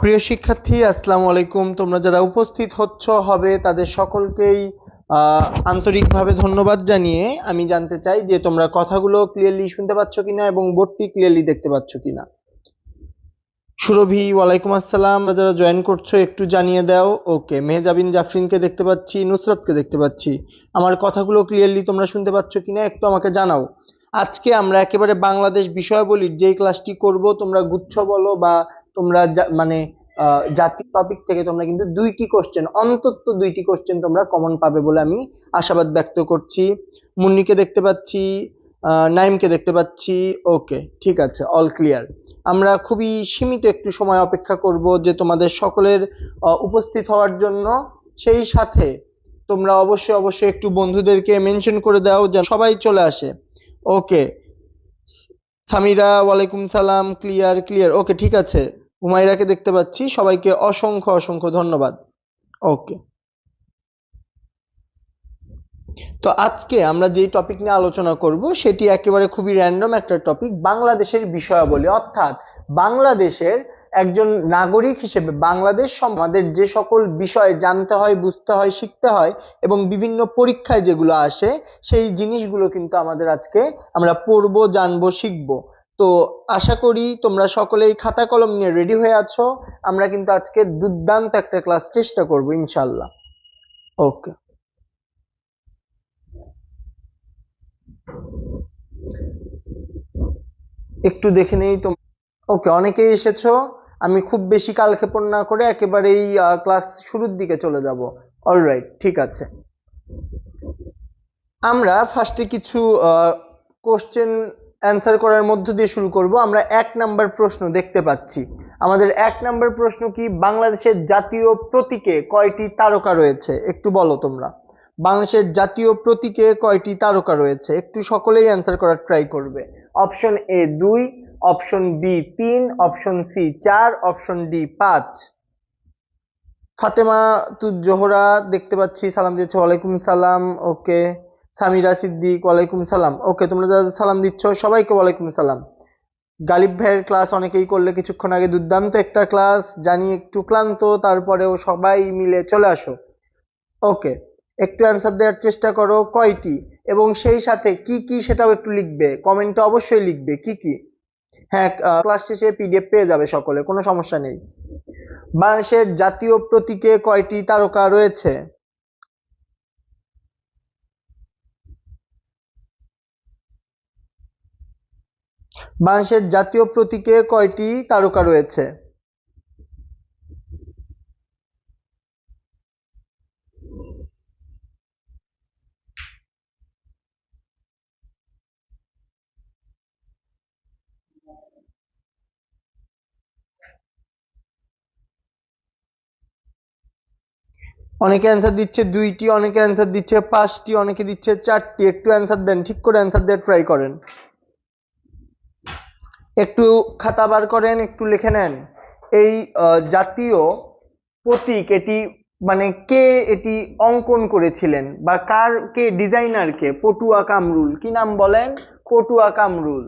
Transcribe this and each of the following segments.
প্রিয় শিক্ষার্থী, আসসালামু আলাইকুম। তোমরা যারা উপস্থিত হচ্ছ হবে তাদের সকলকেই আন্তরিকভাবে ধন্যবাদ জানিয়ে আমি জানতে চাই যে তোমরা কথাগুলো ক্লিয়ারলি শুনতে পাচ্ছ কিনা এবং বোর্ডটি ক্লিয়ারলি দেখতে পাচ্ছ কিনা। সুরভি, ওয়ালাইকুম আসসালাম। যারা জয়েন করছো একটু জানিয়ে দাও। ওকে, মেহজাবিন জাফরিনকে দেখতে পাচ্ছি, নুসরাতকে দেখতে পাচ্ছি। আমার কথাগুলো ক্লিয়ারলি তোমরা শুনতে পাচ্ছ কিনা একটু আমাকে জানাও। আজকে আমরা একেবারে বাংলাদেশ বিষয়াবলীর যেই ক্লাসটি করব, তোমরা গুচ্ছ বলো বা তোমরা জাতীয় টপিক থেকে তোমরা কিন্তু অন্তত দুইটি কোশ্চেন তোমরা কমন পাবে বলে আমি আশাবাদ ব্যক্ত করছি। মুন্নিকে দেখতে পাচ্ছি, নাইমকে দেখতে পাচ্ছি। ওকে, ঠিক আছে, অল ক্লিয়ার। আমরা খুবই সীমিত একটু সময় অপেক্ষা করব যে তোমাদের সকলের উপস্থিত হওয়ার জন্য। সেই সাথে তোমরা অবশ্যই একটু বন্ধুদেরকে মেনশন করে দাও যেন সবাই চলে আসে। ওকে, সামিরা, ওয়ালাইকুম সালাম। ক্লিয়ার ক্লিয়ার, ওকে, ঠিক আছে। হুমায়রাকে দেখতে পাচ্ছি। সবাইকে অসংখ্য ধন্যবাদ। ওকে, তো আজকে আমরা যে টপিক নিয়ে আলোচনা করব সেটি একেবারে খুবই র্যান্ডম একটা টপিক, বাংলাদেশের বিষয়াবলী। অর্থাৎ বাংলাদেশের একজন নাগরিক হিসেবে বাংলাদেশ আমাদের যে সকল বিষয় জানতে হয়, বুঝতে হয়, শিখতে হয় এবং বিভিন্ন পরীক্ষায় যেগুলো আসে সেই জিনিসগুলো কিন্তু আমাদের আজকে আমরা পড়বো, জানবো, শিখবো। তো আশা করি তোমরা সকলেই খাতা কলম নিয়ে রেডি হয়ে আছো। আমরা কিন্তু আজকে দুর্দান্ত একটা ক্লাস চেষ্টা করব ইনশাল্লাহ। ওকে, একটু দেখে নেই তো। ওকে, অনেকেই এসেছো। আমি খুব বেশি কালক্ষেপণ না করে একেবারেই ক্লাস শুরুর দিকে চলে যাব। অলরাইট, ঠিক আছে। আমরা ফার্স্টে কিছু কোশ্চেন অ্যান্সার করার মধ্য দিয়ে শুরু করব। আমরা 1 নাম্বার প্রশ্ন দেখতে পাচ্ছি। আমাদের 1 নাম্বার প্রশ্ন কি, বাংলাদেশের জাতীয় প্রতীকে কয়টি তারকা রয়েছে? একটু বলো তোমরা। বাংলাদেশের জাতীয় প্রতীকে কয়টি তারকা রয়েছে? একটু সকলেই অ্যান্সার করার ট্রাই করবে। Option A 2, option B 3, option C 4, option D 5। Fatema Zohra দেখতে পাচ্ছি, সালাম দিয়েছে, ওয়ালাইকুম সালাম। ওকে, সামিরা সিদ্দিক, ওয়ালাইকুম সালাম। ওকে, তোমরা যারা সালাম দিচ্ছ সবাইকে ওয়ালাইকুম সালাম। গালিব ভাইয়ের ক্লাস অনেকেই করলে কিছুক্ষণ আগে, দুর্দান্ত একটা ক্লাস। জানি একটু ক্লান্ত, তারপরেও সবাই মিলে চলে আসো। ওকে, একটু অ্যান্সার দেওয়ার চেষ্টা করো কয়টি, এবং সেই সাথে কি কি সেটাও একটু লিখবে, কমেন্টে অবশ্যই লিখবে কি কি। হ্যাঁ, ক্লাস শেষে পিডিএফ পেয়ে যাবে সকলে, কোনো সমস্যা নেই। বাংলাদেশের জাতীয় প্রতীকে কয়টি তারকা রয়েছে? বাংলাদেশের জাতীয় প্রতীকে কয়টি তারকা রয়েছে? অনেকে অ্যান্সার দিচ্ছে 2টি, অনেকে অ্যান্সার দিচ্ছে 5টি, অনেকে দিচ্ছে 4টি। একটু অ্যান্সার দেন, ঠিক করে অ্যান্সার দেওয়ার ট্রাই করেন। একটু খাতা বার করেন, একটু লিখে নেন। এই জাতীয় প্রতীক এটি মানে কে এটি অঙ্কন করেছিলেন বা কে ডিজাইনার কে? পটুয়া কামরুল। কি নাম বলেন? পটুয়া কামরুল।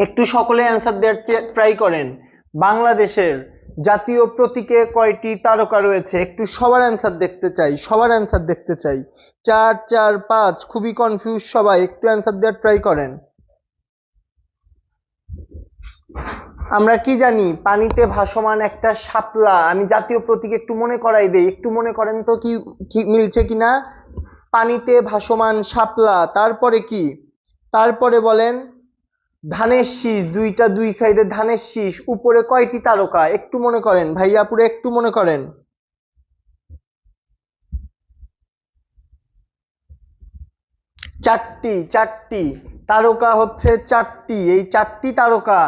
একটু সকলে অ্যান্সার দেওয়ার ট্রাই করেন। বাংলাদেশের জাতীয় প্রতীকে কয়টি তারকা রয়েছে? একটু সবার অ্যান্সার দেখতে চাই, সবার অ্যান্সার দেখতে চাই। 4 4 5, খুবই কনফিউজ সবাই, একটু অ্যান্সার দেওয়ার ট্রাই করেন। আমরা কি জানি? পানিতে ভাসমান একটা শাপলা। আমি জাতীয় প্রতীক একটু মনে করাই দেই, একটু মনে করেন তো কি ঠিক মিলছে কিনা। পানিতে ভাসমান শাপলা, তারপরে কি? তারপরে বলেন ধানের শীষ, দুই সাইডে ধানের শীষ, উপরে কয়টি তারকা? একটু মনে করেন ভাইয়া, পুরো একটু মনে করেন। চারটি তারকা হচ্ছে 4টি। এই 4টি তারকা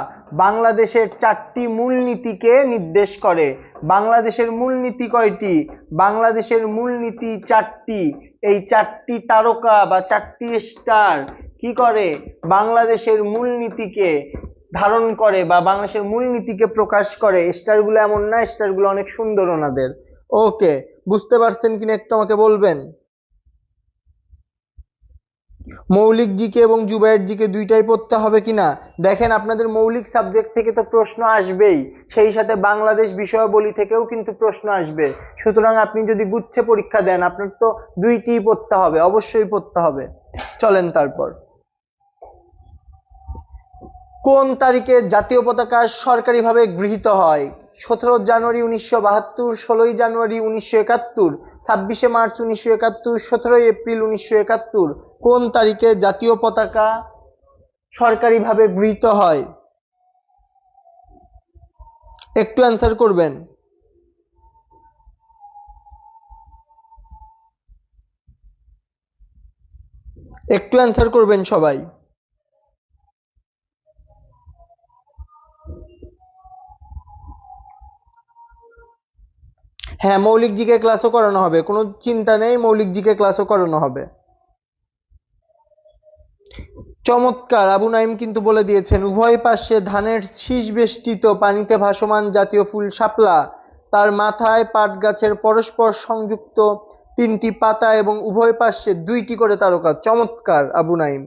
বাংলাদেশের 4টি মূলনীতিকে নির্দেশ করে। বাংলাদেশের মূলনীতি কয়টি? বাংলাদেশের মূলনীতি 4টি। এই 4টি তারকা বা 4টি স্টার কি করে? বাংলাদেশের মূলনীতিকে ধারণ করে বা বাংলাদেশের মূলনীতিকে প্রকাশ করে। স্টারগুলো এমন না, স্টারগুলো অনেক সুন্দর ওনাদের। ওকে, বুঝতে পারছেন কিনা একটু আমাকে বলবেন। মৌলিক জিকে এবং জুবায়ের জিকে দুইটাই পড়তে হবে কিনা? দেখেন, আপনাদের মৌলিক সাবজেক্ট থেকে তো প্রশ্ন আসবেই, সেই সাথে বাংলাদেশ বিষয়াবলী থেকেও কিন্তু প্রশ্ন আসবে। সুতরাং আপনি যদি গুচ্ছে পরীক্ষা দেন, আপনার তো দুইটিই পড়তে হবে, অবশ্যই পড়তে হবে। চলেন তারপর, কোন তারিখে জাতীয় পতাকা সরকারিভাবে গৃহীত হয়? 17 জানুয়ারি 1972, 16 জানুয়ারি 1971, 26 মার্চ 1971, 17 এপ্রিল 1971। কোন তারিখে জাতীয় পতাকা সরকারিভাবে গৃহীত হয়? একটু অ্যান্সার করবেন। একটু অ্যান্সার করবেন সবাই। হ্যাঁ, মৌলিক জিকে ক্লাসও করানো হবে, কোনো চিন্তা নেই, মৌলিক জিকে ক্লাসও করানো হবে। চমৎকার, আবু নাইম কিন্তু বলে দিয়েছেন, উভয় পাশে ধানের শীষ বেষ্টিত পানিতে ভাসমান জাতীয় ফুল শাপলা, তার মাথায় পাট গাছের পরস্পর সংযুক্ত 3টি পাতা এবং উভয় পাশে 2টি করে তারকা। চমৎকার আবু নাইম।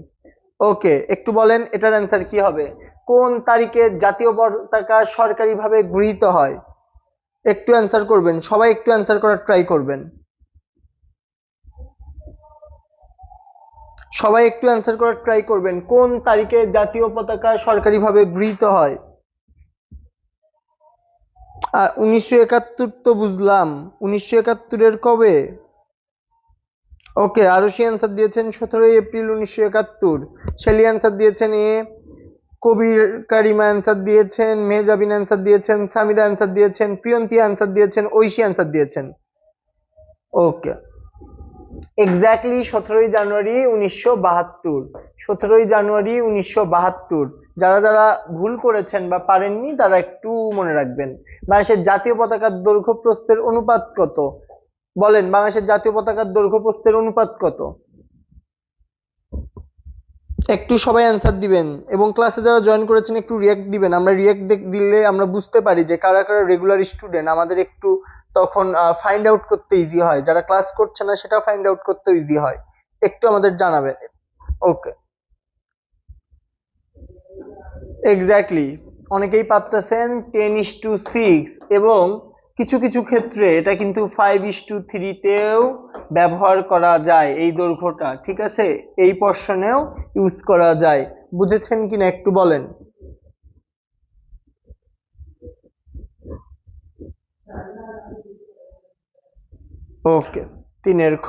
ওকে, একটু বলেন এটার অ্যান্সার কি হবে? কোন তারিখে জাতীয় পতাকা সরকারিভাবে গৃহীত হয়? একটু অ্যান্সার করবেন সবাই, একটু অ্যান্সার করার ট্রাই করবেন সবাই, একটু অ্যান্সার করার ট্রাই করবেন। কোন তারিখে জাতীয় পতাকা সরকারিভাবে গৃহীত হয়? 1971 তো বুঝলাম, 1971-এর কবে? ওকে, আরুষি অ্যান্সার দিয়েছেন 17 এপ্রিল 1971। শেলি অ্যান্সার দিয়েছেন এ। কবির কারিমা অ্যান্সার দিয়েছেন, মেহজাবিন অ্যান্সার দিয়েছেন, সামিরা অ্যান্সার দিয়েছেন, প্রিয়ন্তী অ্যান্সার দিয়েছেন, ঐশী অ্যান্সার দিয়েছেন। ওকে, এক্স্যাক্টলি 17 জানুয়ারি 1972। 17 জানুয়ারি 1972। যারা যারা ভুল করেছেন বা পারেননি তারা একটু মনে রাখবেন। বাংলাদেশের জাতীয় পতাকার দৈর্ঘ্য প্রস্থের অনুপাত কত? বলেন, বাংলাদেশের জাতীয় পতাকার দৈর্ঘ্য প্রস্থের অনুপাত কত? একটু সবাই অ্যান্সার দিবেন, এবং ক্লাসে যারা জয়েন করেছেন একটু রিয়াক্ট দিবেন। আমরা রিয়াক্ট দিলে আমরা বুঝতে পারি যে কারা কারা রেগুলার স্টুডেন্ট, আমাদের একটু তখন ফাইন্ড আউট করতে ইজি হয়, যারা ক্লাস করছে না সেটা ফাইন্ড আউট করতে ইজি হয়। একটু আমাদের জানাবেন। ওকে, এক্স্যাক্টলি, অনেকেই পারতেছেন 10:6, এবং কিছু কিছু ক্ষেত্রে এটা কিন্তু 5:3-তেও ব্যবহার করা যায় এই দৈর্ঘ্যটা, ঠিক আছে, এই পোর্শনেও ইউজ করা যায়। বুঝেছেন কিনা একটু বলেন। ওকে, 3-এর খ,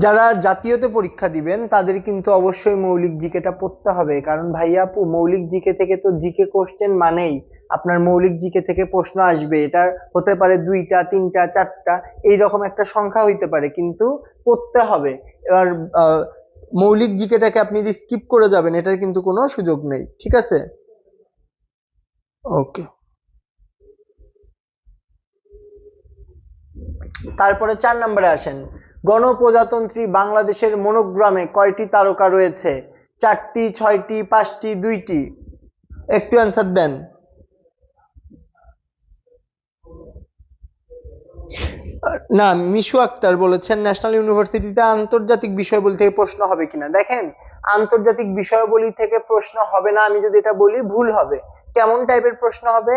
যারা জাতীয়তে পরীক্ষা দিবেন তাদের কিন্তু অবশ্যই মৌলিক জিকেটা পড়তে হবে, কারণ ভাইয়া আপু মৌলিক জিকে থেকে তো জিকে কোশ্চেন মানেই আপনার মৌলিক জিকে থেকে প্রশ্ন আসবে। এটা হতে পারে 2টা 3টা 4টা, এইরকম একটা সংখ্যা হইতে পারে, কিন্তু পড়তে হবে। এবার মৌলিক জিকেটাকে আপনি যদি স্কিপ করে যাবেন এটার কিন্তু কোনো সুযোগ নেই, ঠিক আছে। ওকে, তারপরে 4 নম্বরে আসেন। গণপ্রজাতন্ত্রী বাংলাদেশের মনোগ্রামে কয়টি তারকা রয়েছে? 4টি, 6টি, 5টি, 2টি? একটু অ্যান্সার দেন। না, মিশু আক্তার বলেছেন ন্যাশনাল ইউনিভার্সিটিতে আন্তর্জাতিক বিষয়াবলী থেকে প্রশ্ন হবে কিনা। দেখেন, আন্তর্জাতিক বিষয়াবলী থেকে প্রশ্ন হবে না আমি যদি এটা বলি ভুল হবে। কেমন টাইপের প্রশ্ন হবে?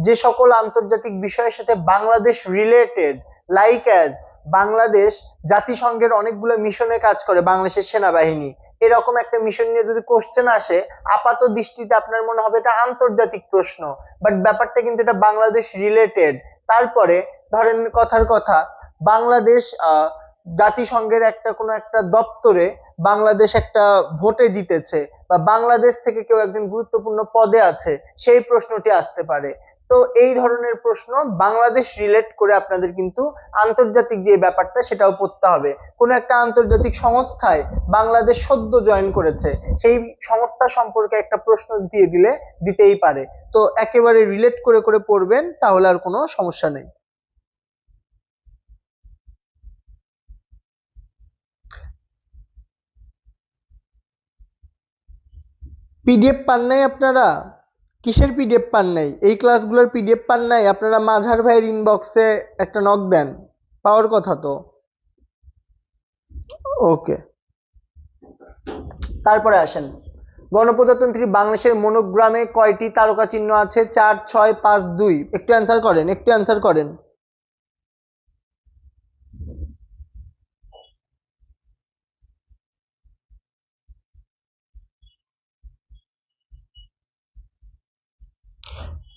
যে সকল আন্তর্জাতিক বিষয়ের সাথে Bangladesh related, like as Bangladesh জাতিসংঘের অনেকগুলো মিশনে কাজ করে, বাংলাদেশের সেনাবাহিনী, এরকম একটা মিশন নিয়ে যদি কোশ্চেন আসে, আপাত দৃষ্টিতে আপনার মনে হবে এটা আন্তর্জাতিক প্রশ্ন, বাট ব্যাপারটা কিন্তু এটা বাংলাদেশ রিলেটেড। তারপরে ধরেন কথার কথা, বাংলাদেশ জাতিসংঘের একটা কোনো একটা দপ্তরে বাংলাদেশ একটা ভোটে জিতেছে, বা বাংলাদেশ থেকে কেউ একজন গুরুত্বপূর্ণ পদে আছে, সেই প্রশ্নটি আসতে পারে। তো এই ধরনের প্রশ্ন বাংলাদেশ রিলেট করে আপনাদের কিন্তু আন্তর্জাতিক যে ব্যাপারটা সেটাও পড়তে হবে। কোনো একটা আন্তর্জাতিক সংস্থায় বাংলাদেশ সদ্য জয়েন করেছে, সেই সংস্থা সম্পর্কে একটা প্রশ্ন দিয়ে দিলে দিতেই পারে। তো একেবারে রিলেট করে করে পড়বেন, তাহলে আর কোনো সমস্যা নেই। পিডিএফ পান নাই আপনারা? কিসের পিডিএফ পান নাই? এই ক্লাসগুলোর পিডিএফ পান নাই আপনারা? মাঝার ভাইয়ের ইনবক্সে একটা নক দেন, পাওয়ার কথা তো। ওকে, তারপরে আসেন, গণপ্রজাতন্ত্রী বাংলাদেশের মনোগ্রামে কয়টি তারকা চিহ্ন আছে? 4, 6, 5, 2। একটু অ্যান্সার করেন, একটু অ্যান্সার করেন।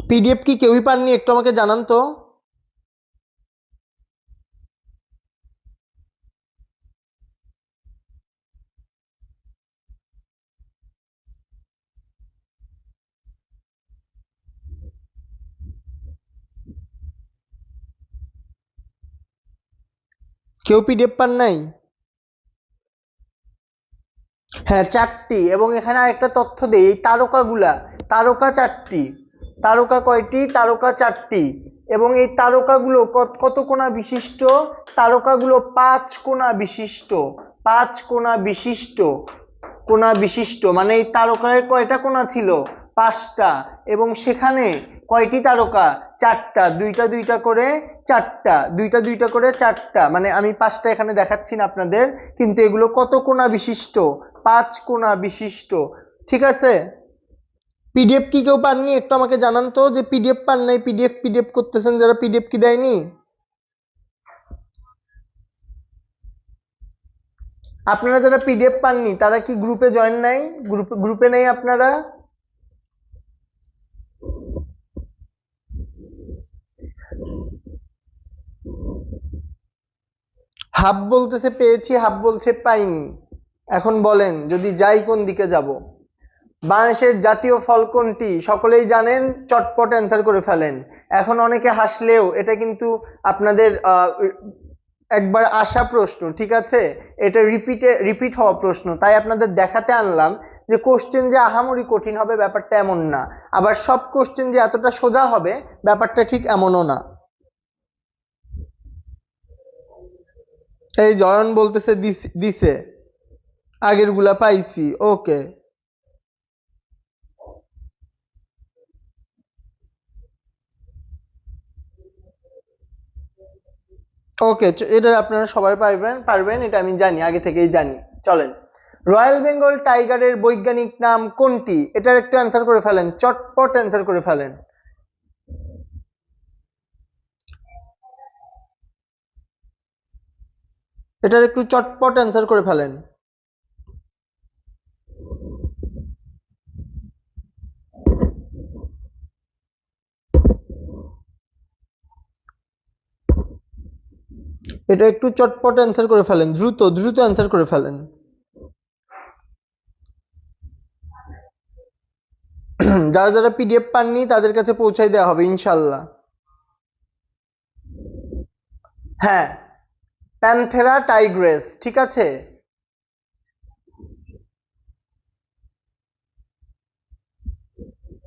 পিডিএফ কি কেউই পাননি? একটু আমাকে জানান তো। কেউ পিডিএফ পান নাই? হ্যাঁ, 4টি। এবং এখানে আরেকটা তথ্য দেই, এই তারকাগুলা, তারকা 4টি। তারকা কয়টি? তারকা 4টি। এবং এই তারকাগুলো কত কোণা বিশিষ্ট? তারকাগুলো 5 কোণা বিশিষ্ট। 5 কোণা বিশিষ্ট। কোণা বিশিষ্ট মানে এই তারকার কয়টা কোণা ছিল? 5টা। এবং সেখানে কয়টি তারকা? 4টা। দুইটা দুইটা করে 4টা, দুইটা দুইটা করে 4টা, মানে আমি 5টা এখানে দেখাচ্ছি না আপনাদের, কিন্তু এগুলো কত কোণা বিশিষ্ট? 5 কোণা বিশিষ্ট। ঠিক আছে? পিডিএফ কি কেউ পাননি? একটু আমাকে জানান তো, যে পিডিএফ পান নাই, পিডিএফ পিডিএফ করতেছেন যারা, পিডিএফ কি দেয়নি? আপনারা যারা পিডিএফ পাননি তারা কি গ্রুপে জয়েন নাই? গ্রুপে নেই আপনারা? হাফ বলতেছে পেয়েছি, হাফ বলছে পাইনি। এখন বলেন, যদি যাই কোন দিকে যাব? বাংলাদেশের জাতীয় ফল কোনটি? সকলেই জানেন, চটপট অ্যান্সার করে ফেলেন। এখন অনেকে হাসলেও এটা কিন্তু আপনাদের একবার আসা প্রশ্ন, ঠিক আছে? এটা রিপিট হওয়া প্রশ্ন, তাই আপনাদের দেখাতে আনলাম যে কোশ্চেন যে আহামরি কঠিন হবে ব্যাপারটা এমন না, আবার সব কোশ্চেন যে এতটা সোজা হবে ব্যাপারটা ঠিক এমনও না। এই জয়ন বলতেছে দিছে, আগের গুলা পাইছি। ওকে ওকে, এটা আপনারা সবাই পারবেন পারবেন, এটা আমি জানি, আগে থেকেই জানি। চলেন, রয়্যাল বেঙ্গল টাইগারের বৈজ্ঞানিক নাম কোনটি? এটার একটু অ্যান্সার করে ফেলেন, চটপট অ্যান্সার করে ফেলেন। এটার একটু চটপট অ্যান্সার করে ফেলেন। এটা একটু চটপট অ্যান্সার করে ফেলেন, দ্রুত দ্রুত অ্যান্সার করে ফেলেন। যারা যারা পিডিএফ পাননি তাদের কাছে পৌঁছাই দেওয়া হবে ইনশাল্লাহ। হ্যাঁ, প্যান্থেরা টাইগ্রেস, ঠিক আছে।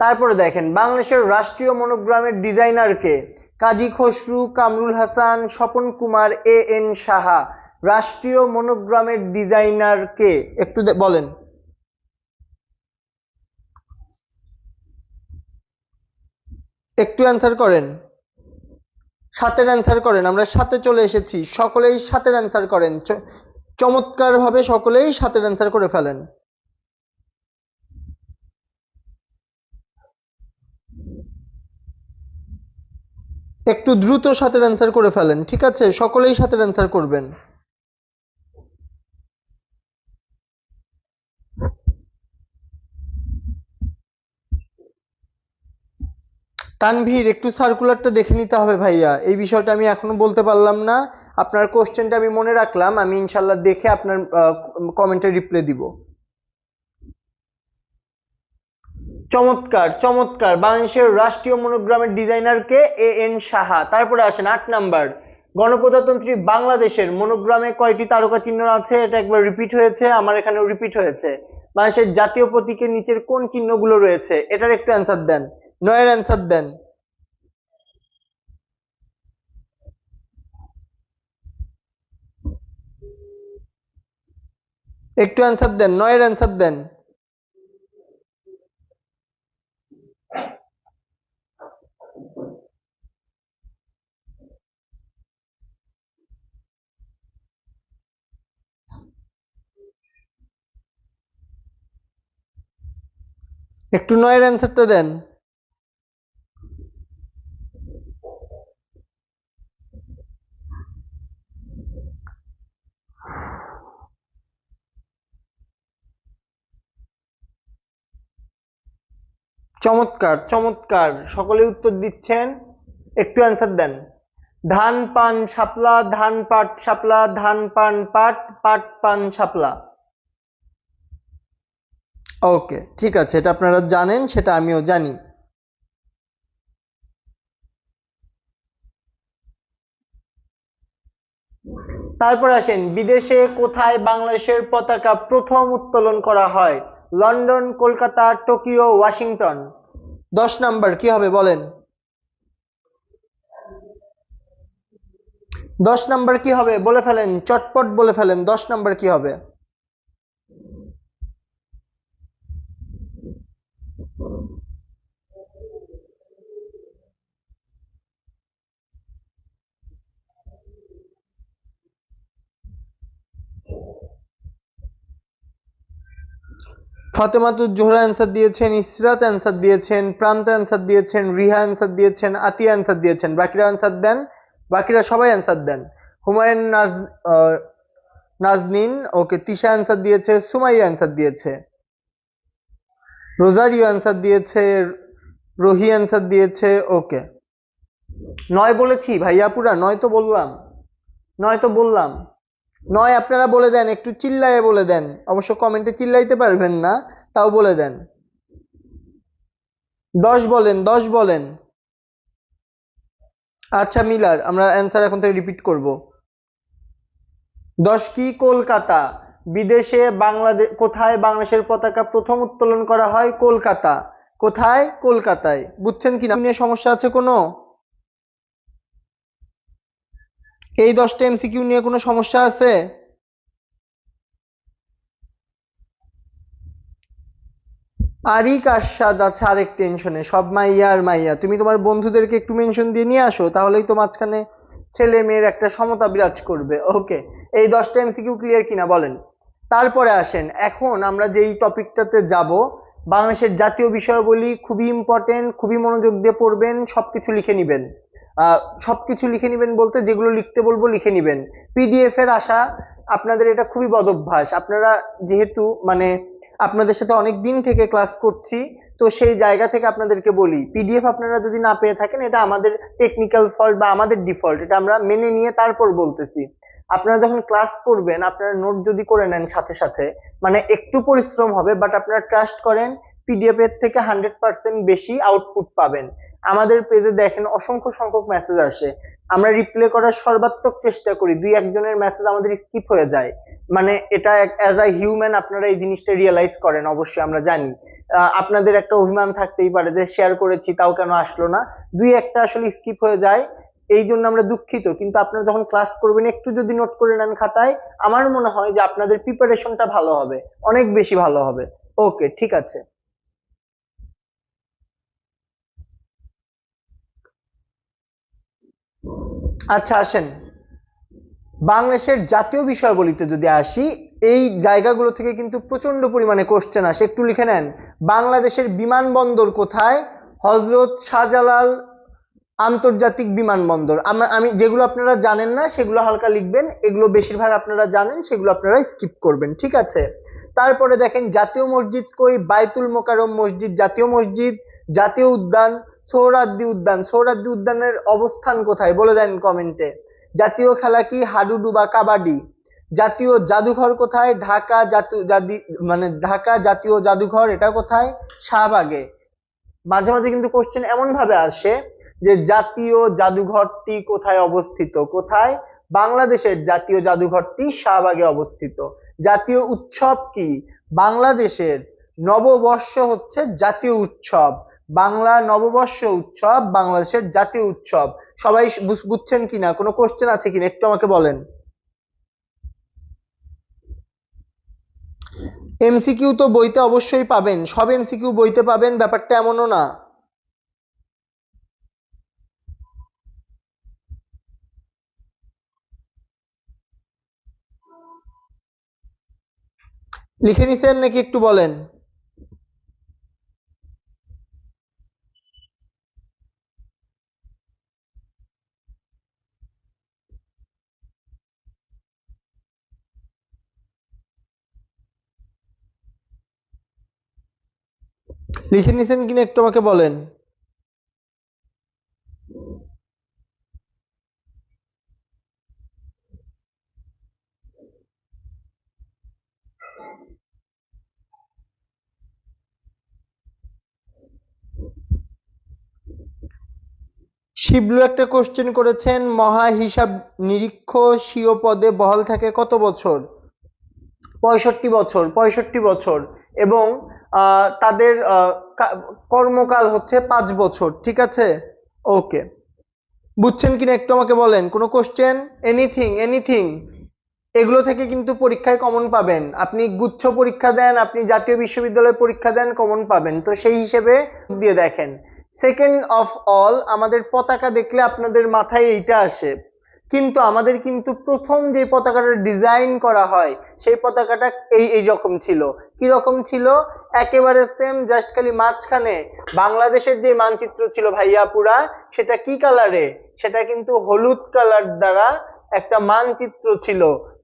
তারপরে দেখেন, বাংলাদেশের রাষ্ট্রীয় মনোগ্রামের ডিজাইনার কে? কাজী খসরু, কামরুল হাসান, স্বপন কুমার, এন সাহা। রাষ্ট্রীয় মনোগ্রামের ডিজাইনার কে? একটু বলেন। একটু অ্যান্সার করেন, সাতের অ্যান্সার করেন, আমরা সাথে চলে এসেছি, সকলেই সাতের অ্যান্সার করেন, চমৎকার ভাবে সকলেই সাতের অ্যান্সার করে ফেলেন। একটু দ্রুত সাথের অ্যান্সার করে ফেলেন, ঠিক আছে? সকলেই সাথের অ্যান্সার করবেন। তানভীর, একটু সার্কুলারটা দেখে নিতে হবে ভাইয়া, এই বিষয়টা আমি এখনো বলতে পারলাম না। আপনার কোশ্চেনটা আমি মনে রাখলাম, আমি ইনশাল্লাহ দেখে আপনার কমেন্টে রিপ্লাই দিব। চমৎকার চমৎকার, বাংলাদেশের রাষ্ট্রীয় মনোগ্রামের ডিজাইনার কে? এন সাহা। তারপরে আসেন 8 নাম্বার, গণপ্রজাতন্ত্রী বাংলাদেশের মনোগ্রামে কয়টি তারকা চিহ্ন আছে? এটা একবার রিপিট হয়েছে, আমার এখানেও রিপিট হয়েছে। বাংলাদেশের জাতীয় প্রতীকের নিচের কোন চিহ্নগুলো রয়েছে? এটার একটু অ্যান্সার দেন, নয়ের অ্যান্সার দেন। একটু অ্যান্সার দেন, নয়ের অ্যান্সার দেন। একটু নয়ের অ্যান্সারটা দেন। চমৎকার চমৎকার, সকলে উত্তর দিচ্ছেন, একটু অ্যান্সার দেন। ধান পান শাপলা, ধান পাট শাপলা, ধান পান পাট, পাট পান শাপলা। ওকে, ঠিক আছে, এটা আপনারা জানেন, সেটা আমিও জানি। তারপর আসেন, বিদেশে কোথায় বাংলাদেশের পতাকা প্রথম উত্তোলন করা হয়? London, Kolkata, Tokyo, Washington. 10 number কি হবে বলেন? 10 নাম্বার কি হবে বলে ফেলেন, চটপট বলে ফেলেন, 10 নাম্বার কি হবে? ফাতেমাতুজ জোহরা অ্যান্সার দিয়েছেন, ইসরাত অ্যান্সার দিয়েছেন, প্রান্ত অ্যান্সার দিয়েছেন, রিহা অ্যান্সার দিয়েছেন, আতিয়া অ্যান্সার দিয়েছেন। বাকিরা অ্যান্সার দেন, বাকিরা সবাই অ্যান্সার দেন। হুমায়ুন নাজনীন, ওকে, তিশা অ্যান্সার দিয়েছে, সুমাইয়া অ্যান্সার দিয়েছে, রোজারিও অ্যান্সার দিয়েছে, রোহি অ্যান্সার দিয়েছে। ওকে, 9 বলেছি ভাইয়া, পুরা 9 তো বললাম, 9 তো বললাম। 9 আপনারা বলে দেন, একটু চিল্লায়ে বলে দেন, অবশ্য কমেন্টে চিল্লাইতে পারবেন না, তাও বলে দেন। 10 বলেন, 10 বলেন। আচ্ছা মিলার, আমরা অ্যান্সার এখন থেকে রিপিট করব। 10 কি? কলকাতা। বিদেশে বাংলাদেশ, কোথায় বাংলাদেশের পতাকা প্রথম উত্তোলন করা হয়? কলকাতা। কোথায়? কলকাতায়। বুঝছেন কি না? নিয়ে সমস্যা আছে কোনো? এই 10টা এমসিকিউ নিয়ে কোনো সমস্যা আছে? আরিক আরশাদ আছে আরেক টেনশনে, সব মাইয়া আর মাইয়া। তুমি তোমার বন্ধুদেরকে একটু মেনশন দিয়ে নিয়ে আসো, তাহলেই তো মাঝখানে ছেলে মেয়ের একটা সমতা বিরাজ করবে। ওকে, এই 10টা এমসিকিউ ক্লিয়ার কিনা বলেন? তারপরে আসেন, এখন আমরা যেই টপিকটাতে যাব, বাংলাদেশের জাতীয় বিষয়াবলী খুবই ইম্পর্টেন্ট, খুবই মনোযোগ দিয়ে পড়বেন, সবকিছু লিখে নিবেন। সবকিছু লিখে নিবেন বলতে যেগুলো লিখতে বলবো লিখে নিবেন। পিডিএফ এর আশা, আপনাদের এটা খুবই বদ অভ্যাস। আপনারা যেহেতু মানে আপনাদের সাথে অনেক দিন থেকে ক্লাস করছি, তো সেই জায়গা থেকে আপনাদেরকে বলি, পিডিএফ আপনারা যদি না পেয়ে থাকেন, এটা আমাদের টেকনিক্যাল ফল্ট বা আমাদের ডিফল্ট, এটা আমরা মেনে নিয়ে তারপর বলতেছি। আপনারা যখন ক্লাস করবেন, আপনারা নোট যদি করে নেন সাথে সাথে, মানে একটু পরিশ্রম হবে, বাট আপনারা ট্রাস্ট করেন, পিডিএফ এর থেকে 100% বেশি আউটপুট পাবেন। আমাদের পেজে দেখেন অসংখ্য সংখ্যক মেসেজ আসে, আমরা রিপ্লে করার সর্বাত্মক চেষ্টা করি, দুই একজনের মেসেজ আমাদের স্কিপ হয়ে যায়। মানে এটা অ্যাজ আ হিউম্যান আপনারা এই জিনিসটা রিয়েলাইজ করেন, অবশ্যই আমরা জানি। আপনাদের একটা অভিমান থাকতেই পারে যে শেয়ার করেছি তাও কেন আসলো না, দুই একটা আসলে স্কিপ হয়ে যায়, এই জন্য আমরা দুঃখিত। কিন্তু আপনারা যখন ক্লাস করবেন, একটু যদি নোট করে নেন খাতায়, আমার মনে হয় যে আপনাদের প্রিপারেশনটা ভালো হবে, অনেক বেশি ভালো হবে। ওকে, ঠিক আছে। আচ্ছা আসেন, বাংলাদেশের জাতীয় বিষয়াবলিতে যদি আসি, এই জায়গাগুলো থেকে কিন্তু প্রচন্ড পরিমাণে কোশ্চেন আসে, একটু লিখে নেন। বাংলাদেশের বিমানবন্দর কোথায়? হজরত শাহজালাল আন্তর্জাতিক বিমানবন্দর। আমি যেগুলো আপনারা জানেন না সেগুলো হালকা লিখবেন, এগুলো বেশিরভাগ আপনারা জানেন, সেগুলো আপনারা স্কিপ করবেন, ঠিক আছে? তারপরে দেখেন, জাতীয় মসজিদ কই? বাইতুল মোকাররম মসজিদ জাতীয় মসজিদ। জাতীয় উদ্যান সোহরাওয়ার্দী উদ্যান। সোহরাওয়ার্দী উদ্যানের অবস্থান কোথায় বলে দেন কমেন্টে। জাতীয় খেলা কি? হাডুডু বা কাবাডি। জাতীয় জাদুঘর কোথায়? ঢাকা মানে ঢাকা জাতীয় জাদুঘর, এটা কোথায়? শাহবাগে। মাঝে মাঝে কিন্তু কোশ্চেন এমন ভাবে আসে যে জাতীয় জাদুঘরটি কোথায় অবস্থিত? কোথায়? বাংলাদেশের জাতীয় জাদুঘরটি শাহবাগে অবস্থিত। জাতীয় উৎসব কি? বাংলাদেশের নববর্ষ হচ্ছে জাতীয় উৎসব। বাংলা নববর্ষ উৎসব বাংলাদেশের জাতীয় উৎসব। সবাই বুঝছেন কিনা? কোনো কোশ্চেন আছে কিনা একটু আমাকে বলেন। এমসিকিউ তো বইতে অবশ্যই পাবেন, সব এমসিকিউ বইতে পাবেন, ব্যাপারটা এমনও না। লিখে নিছেন নাকি একটু বলেন। লিখে নিছেন কিনা একটু আমাকে বলেন। শিবলু একটা কোশ্চেন করেছেন, মহা হিসাব নিরীক্ষক স্বীয় পদে বহাল থাকে কত বছর? 65 বছর, 65 বছর। এবং তাদের কর্মকাল হচ্ছে 5 বছর। ঠিক আছে, ওকে। বুঝছেন কিনা একটু আমাকে বলেন। কোনো কোশ্চেন, এনিথিং এনিথিং? এগুলো থেকে কিন্তু পরীক্ষায় কমন পাবেন। আপনি গুচ্ছ পরীক্ষা দেন, আপনি জাতীয় বিশ্ববিদ্যালয়ে পরীক্ষা দেন, কমন পাবেন। তো সেই হিসেবে দিয়ে দেখেন। সেকেন্ড অফ অল, আমাদের পতাকা দেখলে আপনাদের মাথায় এইটা আসে, কিন্তু আমাদের কিন্তু প্রথম যে পতাকাটা ডিজাইন করা হয় সেই পতাকাটা এই রকম ছিল। কি রকম ছিল? একেবারে সেম, জাস্ট খালি মাঝখানে বাংলাদেশের যে মানচিত্র ছিল ভাইয়া পুরা, সেটা কি কালারে? সেটা কিন্তু হলুদ কালার দ্বারা একটা মানচিত্র ছিল।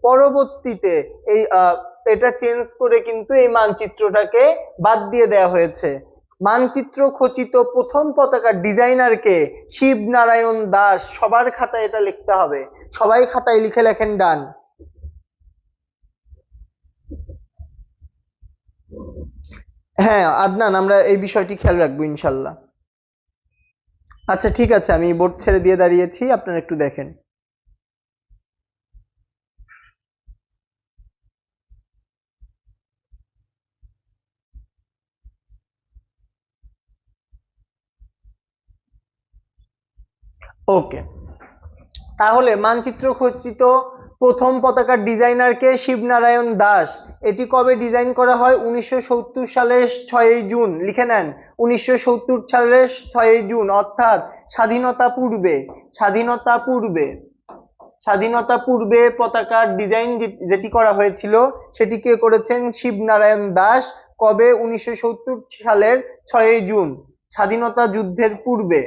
পরবর্তীতে এই এটা চেঞ্জ করে কিন্তু এই মানচিত্রটাকে বাদ দিয়ে দেওয়া হয়েছে। মানচিত্র খচিত প্রথম পতাকার ডিজাইনার কে? শিবনারায়ণ দাস। সবার খাতায় এটা লিখতে হবে, সবাই খাতায় লিখে লেখেন ডান। হ্যাঁ আদনান, আমরা এই বিষয়টি খেয়াল রাখবো ইনশাল্লাহ। আচ্ছা ঠিক আছে, আমি বোর্ড ছেড়ে দিয়ে দাঁড়িয়েছি, আপনারা একটু দেখেন। ওকে, তাহলে মানচিত্র খচিত প্রথম পতাকার ডিজাইনার কে? শিবনারায়ণ দাস। এটি কবে ডিজাইন করা হয়? 1970 সালের 6ই জুন। লিখে নেন, 1970 সালের 6ই জুন, অর্থাৎ স্বাধীনতা পূর্বে। স্বাধীনতা পূর্বে, স্বাধীনতা পূর্বে পতাকার ডিজাইন যেটি করা হয়েছিল সেটি কে করেছেন? শিবনারায়ণ দাস। কবে? 1970 সালের 6ই জুন, স্বাধীনতা যুদ্ধের পূর্বে।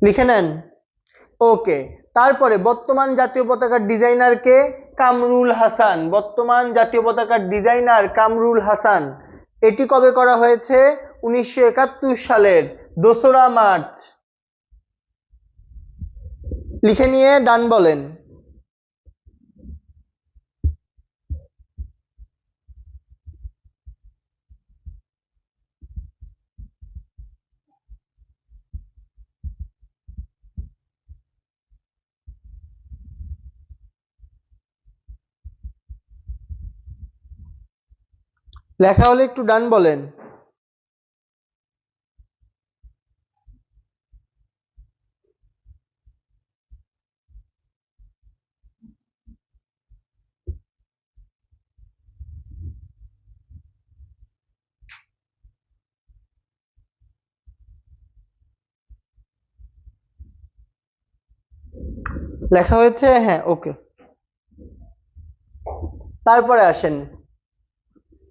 লিখে নেন, ওকে। তারপরে বর্তমান জাতীয় পতাকার ডিজাইনার কে? কামরুল হাসান। বর্তমান জাতীয় পতাকার ডিজাইনার কামরুল হাসান। এটি কবে করা হয়েছে? 1971 সালের 2রা মার্চ। লিখে নিয়ে ডান বলেন। লেখা হলে একটু ডান বলেন। লেখা হয়েছে, হ্যাঁ ওকে। তারপরে আসেন,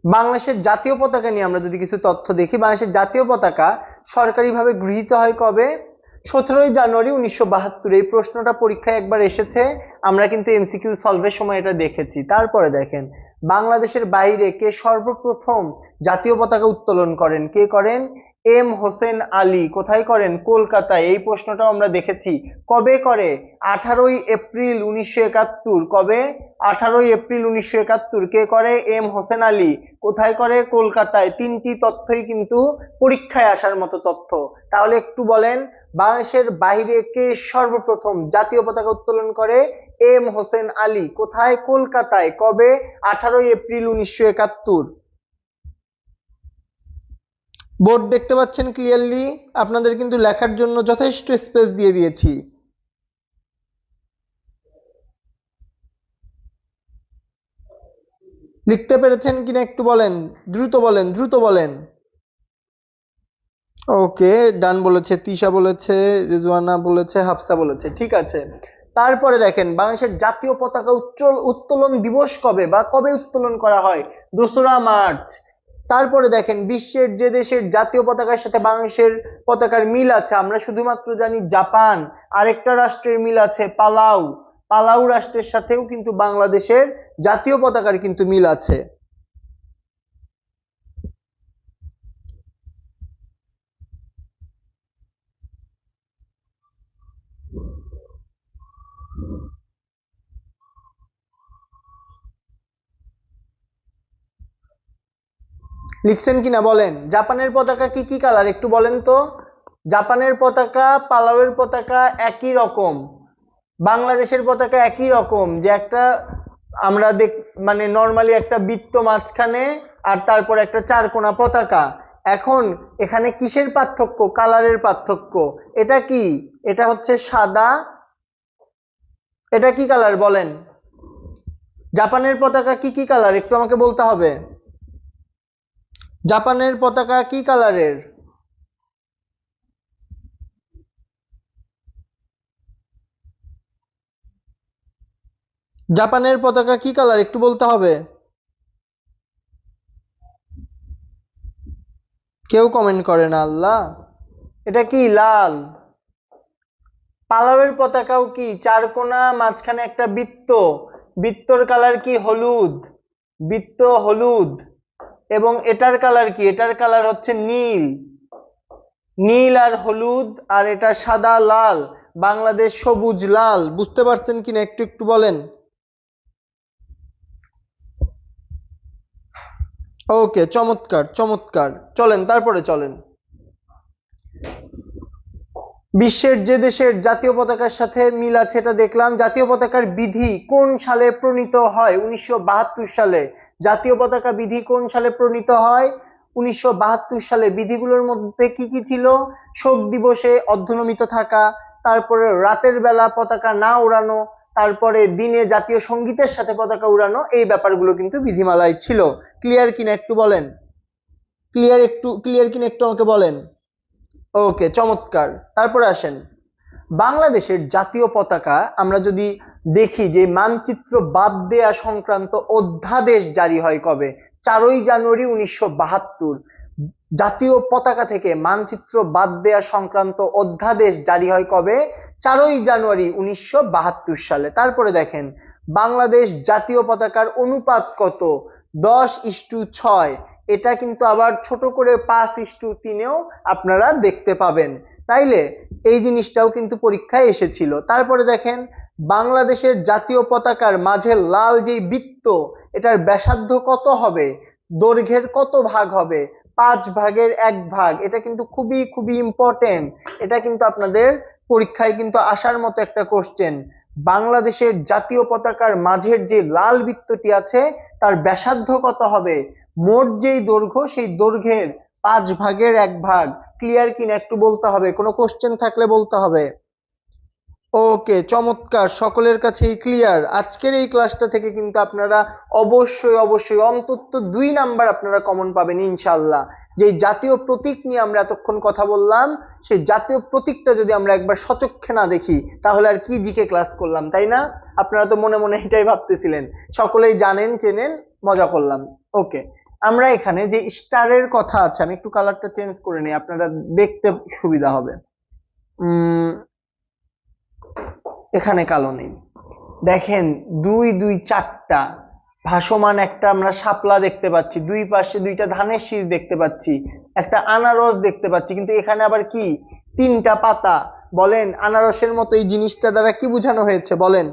বাংলাদেশের জাতীয় পতাকা নিয়ে আমরা যদি কিছু তথ্য দেখি। বাংলাদেশের জাতীয় পতাকা সরকারিভাবে গৃহীত হয় কবে? 17ই জানুয়ারি 1972। এই প্রশ্নটা পরীক্ষায় একবার এসেছে, আমরা কিন্তু এমসিকিউ সলভের সময় এটা দেখেছি। তারপরে দেখেন, বাংলাদেশের বাইরে কে সর্বপ্রথম জাতীয় পতাকা উত্তোলন করেন? কে করেন? এম হোসেন আলী। কোথায় করেন? কলকাতায়। এই প্রশ্নটাও আমরা দেখেছি। কবে করে? 18ই এপ্রিল 1971। কবে? 18ই এপ্রিল 1971। কে করে? এম হোসেন আলী। কোথায় করে? কলকাতায়। তিনটি তথ্যই কিন্তু পরীক্ষায় আসার মতো তথ্য। তাহলে একটু বলেন, বাংলাদেশের বাইরে কে সর্বপ্রথম জাতীয় পতাকা উত্তোলন করে? এম হোসেন আলী। কোথায়? কলকাতায়। কবে? 18ই এপ্রিল 1971। বোর্ড দেখতে পাচ্ছেন ক্লিয়ারলি? আপনাদের কিন্তু লেখার জন্য যথেষ্ট স্পেস দিয়ে দিয়েছি। লিখতে পেরেছেন কিনা একটু বলেন, দ্রুত বলেন, দ্রুত বলেন। ওকে, ডান বলেছে, তিশা বলেছে, রিজওয়ানা বলেছে, হাফসা বলেছে। ঠিক আছে, তারপরে দেখেন, বাংলাদেশের জাতীয় পতাকা উত্তোলন দিবস কবে বা কবে উত্তোলন করা হয়? 2রা মার্চ। তারপরে দেখেন, বিশ্বের যে দেশের জাতীয় পতাকার সাথে বাংলাদেশের পতাকার মিল আছে আমরা শুধুমাত্র জানি জাপান। আরেকটা রাষ্ট্রের মিল আছে, পালাউ। পালাউ রাষ্ট্রের সাথেও কিন্তু বাংলাদেশের জাতীয় পতাকার কিন্তু মিল আছে। লিখছেন কিনা বলেন? জাপানের পতাকা কি কি কালার একটু বলেন তো। জাপানের পতাকা পালাউয়ের পতাকা একই রকম, বাংলাদেশের পতাকা একই রকম, যে একটা আমরা মানে নর্মালি একটা বৃত্ত মাঝখানে আর তারপর একটা চারকোনা পতাকা। এখন এখানে কিসের পার্থক্য? কালারের পার্থক্য। এটা কি? এটা হচ্ছে সাদা। এটা কি কালার বলেন? জাপানের পতাকা কি কি কালার একটু আমাকে বলতে হবে। জাপানের পতাকা কি কালারের? জাপানের পতাকা কি কালার একটু বলতে হবে। কেউ কমেন্ট করে না, আল্লাহ। এটা কি? লাল। পালাউয়ের পতাকাও কি চারকোনা, মাঝখানে একটা বৃত্ত, বৃত্তর কালার কি? হলুদ, বৃত্ত হলুদ। এবং এটার কালার কি? এটার কালার হচ্ছে নীল, নীল আর হলুদ। আর এটা সাদা লাল, বাংলাদেশ সবুজ লাল। বুঝতে পারছেন কিনা একটু একটু বলেন। ওকে, চমৎকার চমৎকার। চলেন তারপরে চলেন। বিশ্বের যে দেশের জাতীয় পতাকার সাথে মিল আছে এটা দেখলাম। জাতীয় পতাকার বিধি কোন সালে প্রণীত হয়? 1972 সালে। জাতীয় পতাকা বিধি কোন সালে প্রণীত হয়? 1972 সালে। বিধিগুলোর মধ্যে কি কি ছিল? শোক দিবসে অর্ধনমিত থাকা, তারপরে রাতের বেলা পতাকা না উড়ানো, তারপরে দিনে জাতীয় সঙ্গীতের সাথে পতাকা উড়ানো। এই ব্যাপারগুলো কিন্তু বিধিমালায় ছিল। ক্লিয়ার কিনা একটু বলেন। ক্লিয়ার কিনা একটু আমাকে বলেন। ওকে, চমৎকার। তারপরে আসেন, বাংলাদেশের জাতীয় পতাকা আমরা যদি দেখি যে মানচিত্র বাদ দেয়া সংক্রান্ত অধ্যাদেশ জারি হয় কবে? 4ই জানুয়ারি 1972। জাতীয় পতাকা থেকে মানচিত্র বাদ দেয়া সংক্রান্ত অধ্যাদেশ জারি হয় কবে? 4ই জানুয়ারি 1972 সালে। তারপরে দেখেন, বাংলাদেশ জাতীয় পতাকার অনুপাত কত? 10:6। এটা কিন্তু আবার ছোট করে 5:3-এও আপনারা দেখতে পাবেন। তাইলে এই জিনিসটাও কিন্তু পরীক্ষায় এসেছিল। তারপরে দেখেন, বাংলাদেশের জাতীয় পতাকার মাঝে লাল যেই বৃত্ত, এটার ব্যাসার্ধ কত হবে? দৈর্ঘ্যের কত ভাগ হবে? 5 ভাগের 1 ভাগ। এটা কিন্তু খুবই খুবই ইম্পর্টেন্ট। এটা কিন্তু আপনাদের পরীক্ষায় কিন্তু আসার মতো একটা কোশ্চেন। বাংলাদেশের জাতীয় পতাকার মাঝের যে লাল বৃত্তটি আছে তার ব্যাসার্ধ কত হবে? মোট যেই দৈর্ঘ্য সেই দৈর্ঘ্যের 5 ভাগের 1 ভাগ। ক্লিয়ার কিনা একটু বলতে হবে, কোনো কোশ্চেন থাকলে বলতে হবে। ওকে, চমৎকার, সকলের কাছেই ক্লিয়ার। আজকের এই ক্লাসটা থেকে কিন্তু আপনারা অবশ্যই অবশ্যই অন্তত 2 নাম্বার আপনারা কমন পাবেন ইনশাআল্লাহ। যে জাতীয় প্রতীক নিয়ে আমরা এতক্ষণ কথা বললাম, সেই জাতীয় প্রতীকটা যদি আমরা একবার সচক্ষে না দেখি তাহলে আর কি জিকে ক্লাস করলাম, তাই না? আপনারা তো মনে মনে এটাই ভাবতেছিলেন। সকলেই জানেন চেনেন, মজা করলাম। ওকে, আমরা এখানে যে স্টারের কথা আছে, আমি একটু কালারটা চেঞ্জ করে নিই, আপনারা দেখতে সুবিধা হবে। এখানে কালো নেই। দেখেন 2 2 4টা ভাসমান একটা আমরা শাপলা দেখতে পাচ্ছি, দুই পাশে 2টা ধানের শীষ দেখতে পাচ্ছি, একটা আনারস দেখতে পাচ্ছি, কিন্তু এখানে আবার কি 3টা পাতা। বলেন আনারসের মতো এই জিনিসটা দ্বারা কি বোঝানো হয়েছে? বলেন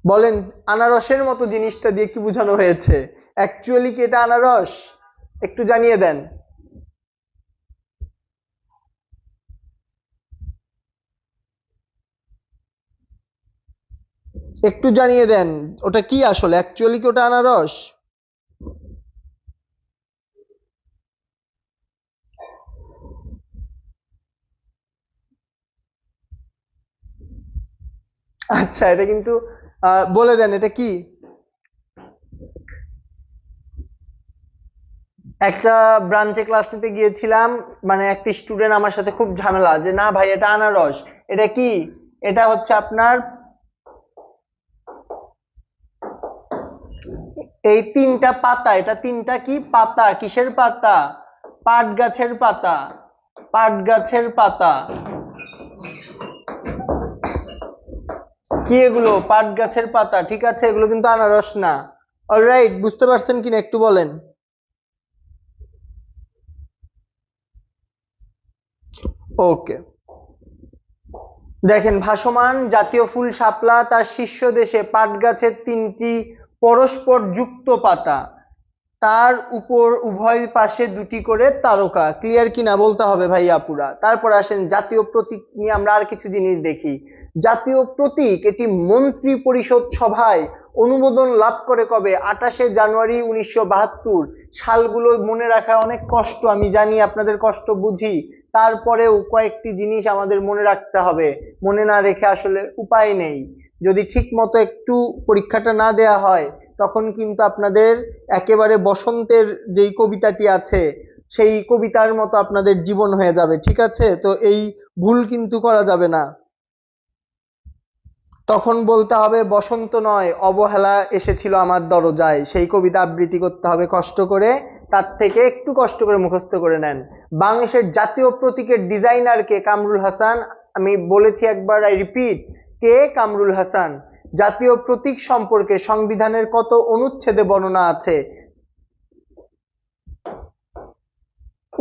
বলেন, আনারসের মতো জিনিসটা দিয়ে কি বোঝানো হয়েছে? অ্যাকচুয়ালি কি এটা আনারস? একটু জানিয়ে দেন। একটু জানিয়ে দেন ওটা কি আসলে, অ্যাকচুয়ালি কি ওটা আনারস? আচ্ছা, এটা কিন্তু বলে দেন এটা কি। একটা ব্রাঞ্চে ক্লাস নিতে গিয়েছিলাম, মানে একটা স্টুডেন্ট আমার সাথে খুব ঝামেলা যে না ভাই এটা আনারস। এটা কি? এটা হচ্ছে আপনার এই 3টা পাতা। এটা 3টা কি পাতা? কিসের পাতা? পাট গাছের পাতা, পাট গাছের পাতা। কি এগুলো? পাট গাছের পাতা। ঠিক আছে, এগুলো কিন্তু আনারস না। অলরাইট, বুঝতে পারছেন কিনা একটু বলেন। ওকে, দেখেন, ভাসমান জাতীয় ফুল শাপলা, তার শীর্ষ দেশে পাট গাছের 3টি পরস্পর যুক্ত পাতা, তার উপর উভয় পাশে 2টি করে তারকা। ক্লিয়ার কিনা বলতে হবে ভাই আপুরা। তারপর আসেন জাতীয় প্রতীক নিয়ে আমরা আর কিছু জিনিস দেখি। জাতীয় প্রতীক এটি মন্ত্রী পরিষদ সভায় অনুমোদন লাভ করে কবে? 28শে জানুয়ারি 1972। সালগুলো মনে রাখা অনেক কষ্ট, আমি জানি আপনাদের কষ্ট বুঝি, তারপরেও কয়েকটি জিনিস আমাদের মনে রাখতে হবে। মনে না রেখে আসলে উপায় নেই। যদি ঠিক মতো একটু পরীক্ষাটা না দেয়া হয়, তখন কিন্তু আপনাদের একেবারে বসন্তের যেই কবিতাটি আছে সেই কবিতার মতো আপনাদের জীবন হয়ে যাবে। ঠিক আছে, তো এই ভুল কিন্তু করা যাবে না। তখন বলতে হবে বসন্ত নয় অবহেলা এসেছিল আমার দরজায়, সেই কবিতা আবৃত্তি করতে হবে কষ্ট করে। তার থেকে একটু কষ্ট করে মুখস্থ করে নেন। বাংলাদেশের জাতীয় প্রতীকের ডিজাইনার কে? কামরুল হাসান। আমি বলেছি একবার, আই রিপিট, কে? কামরুল হাসান। জাতীয় প্রতীক সম্পর্কে সংবিধানের কত অনুচ্ছেদে বর্ণনা আছে?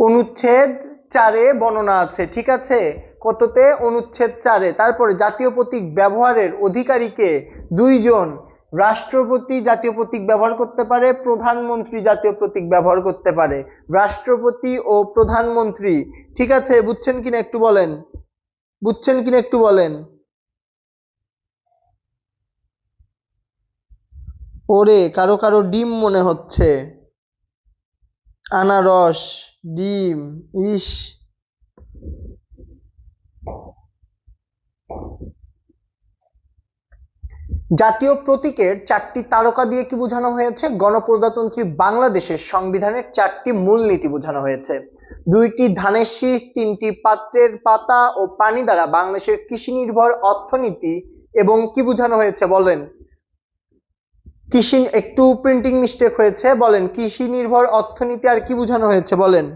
অনুচ্ছেদ 4-এ বর্ণনা আছে। ঠিক আছে, কততে? অনুচ্ছেদ 4-এ। তারপরে জাতীয় প্রতীক ব্যবহারের অধিকারীকে? 2 জন। রাষ্ট্রপতি জাতীয় প্রতীক ব্যবহার করতে পারে, প্রধানমন্ত্রী জাতীয় প্রতীক ব্যবহার করতে পারে। রাষ্ট্রপতি ও প্রধানমন্ত্রী। ঠিক আছে, বুঝছেন কিনা একটু বলেন, বুঝছেন কিনা একটু বলেন। ওরে, কারো কারো ডিম মনে হচ্ছে। আনারস, ডিম, ইস। জাতীয় প্রতীকের 4টি তারকা দিয়ে কি বোঝানো হয়েছে? গণপ্রজাতন্ত্রী বাংলাদেশের সংবিধানের 4টি মূলনীতি বোঝানো হয়েছে। 2টি ধানের শীষ, 3টি পাত্রের পাতা ও পানি দ্বারা বাংলাদেশের কৃষি নির্ভর অর্থনীতি এবং কি বোঝানো হয়েছে বলেন? কৃষি, একটু প্রিন্টিং মিস্টেক হয়েছে, বলেন কৃষি নির্ভর অর্থনীতি আর কি বোঝানো হয়েছে বলেন?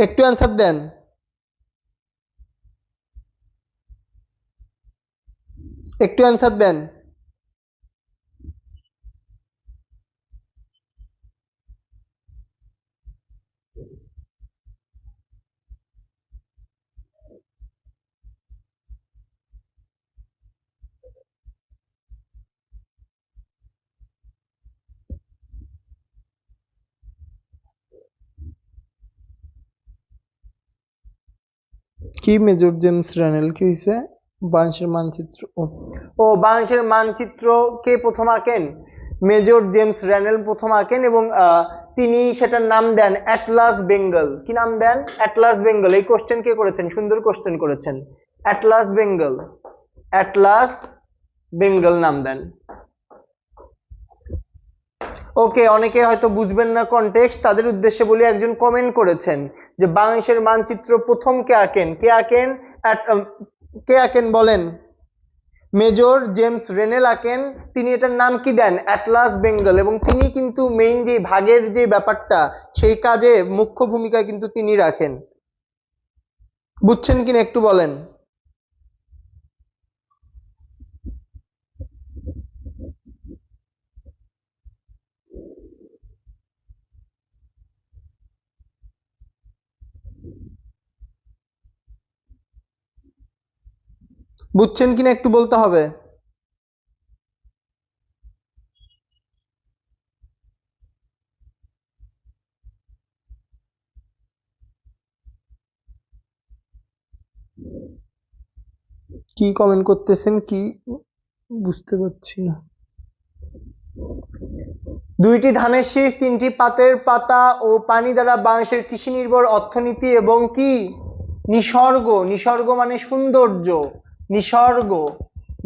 একটু অ্যান্সার দেন। একটু অ্যান্সার দেন। কি মেজর জেমস র্যানেল, কি হয়েছে? বাংলাদেশের মানচিত্র, ও বাংলাদেশের মানচিত্র কে প্রথম আঁকেন? মেজর জেমস র্যানেল প্রথম আঁকেন এবং তিনি সেটার নাম দেন অ্যাটলাস বেঙ্গল। কি নাম দেন? অ্যাটলাস বেঙ্গল। এই কোশ্চেন কে করেছেন? সুন্দর কোশ্চেন করেছেন। অ্যাটলাস বেঙ্গল, অ্যাটলাস বেঙ্গল নাম দেন। ওকে, অনেকে হয়তো বুঝবেন না কনটেক্সট, তাদের উদ্দেশ্যে বলি, একজন কমেন্ট করেছেন যে বাংলাদেশের মানচিত্র প্রথম কে আঁকেন? কে আঁকেন? কে আঁকেন বলেন? মেজর জেমস রেনেল আঁকেন। তিনি এটার নাম কি দেন? অ্যাটলাস বেঙ্গল। এবং তিনি কিন্তু মেইন যে ভাগের যে ব্যাপারটা, সেই কাজে মুখ্য ভূমিকা কিন্তু তিনি রাখেন। বুঝছেন কিনা একটু বলেন। বুঝছেন কিনা একটু বলতে হবে। কি কমেন্ট করতেছেন, কি বুঝতে পারছি না। 2টি ধানের শীষ, 3টি পাতের পাতা ও পানি দ্বারা বাংলাদেশের কৃষি নির্ভর অর্থনীতি এবং কি? নিসর্গ। নিসর্গ মানে সৌন্দর্য। নিসর্গ,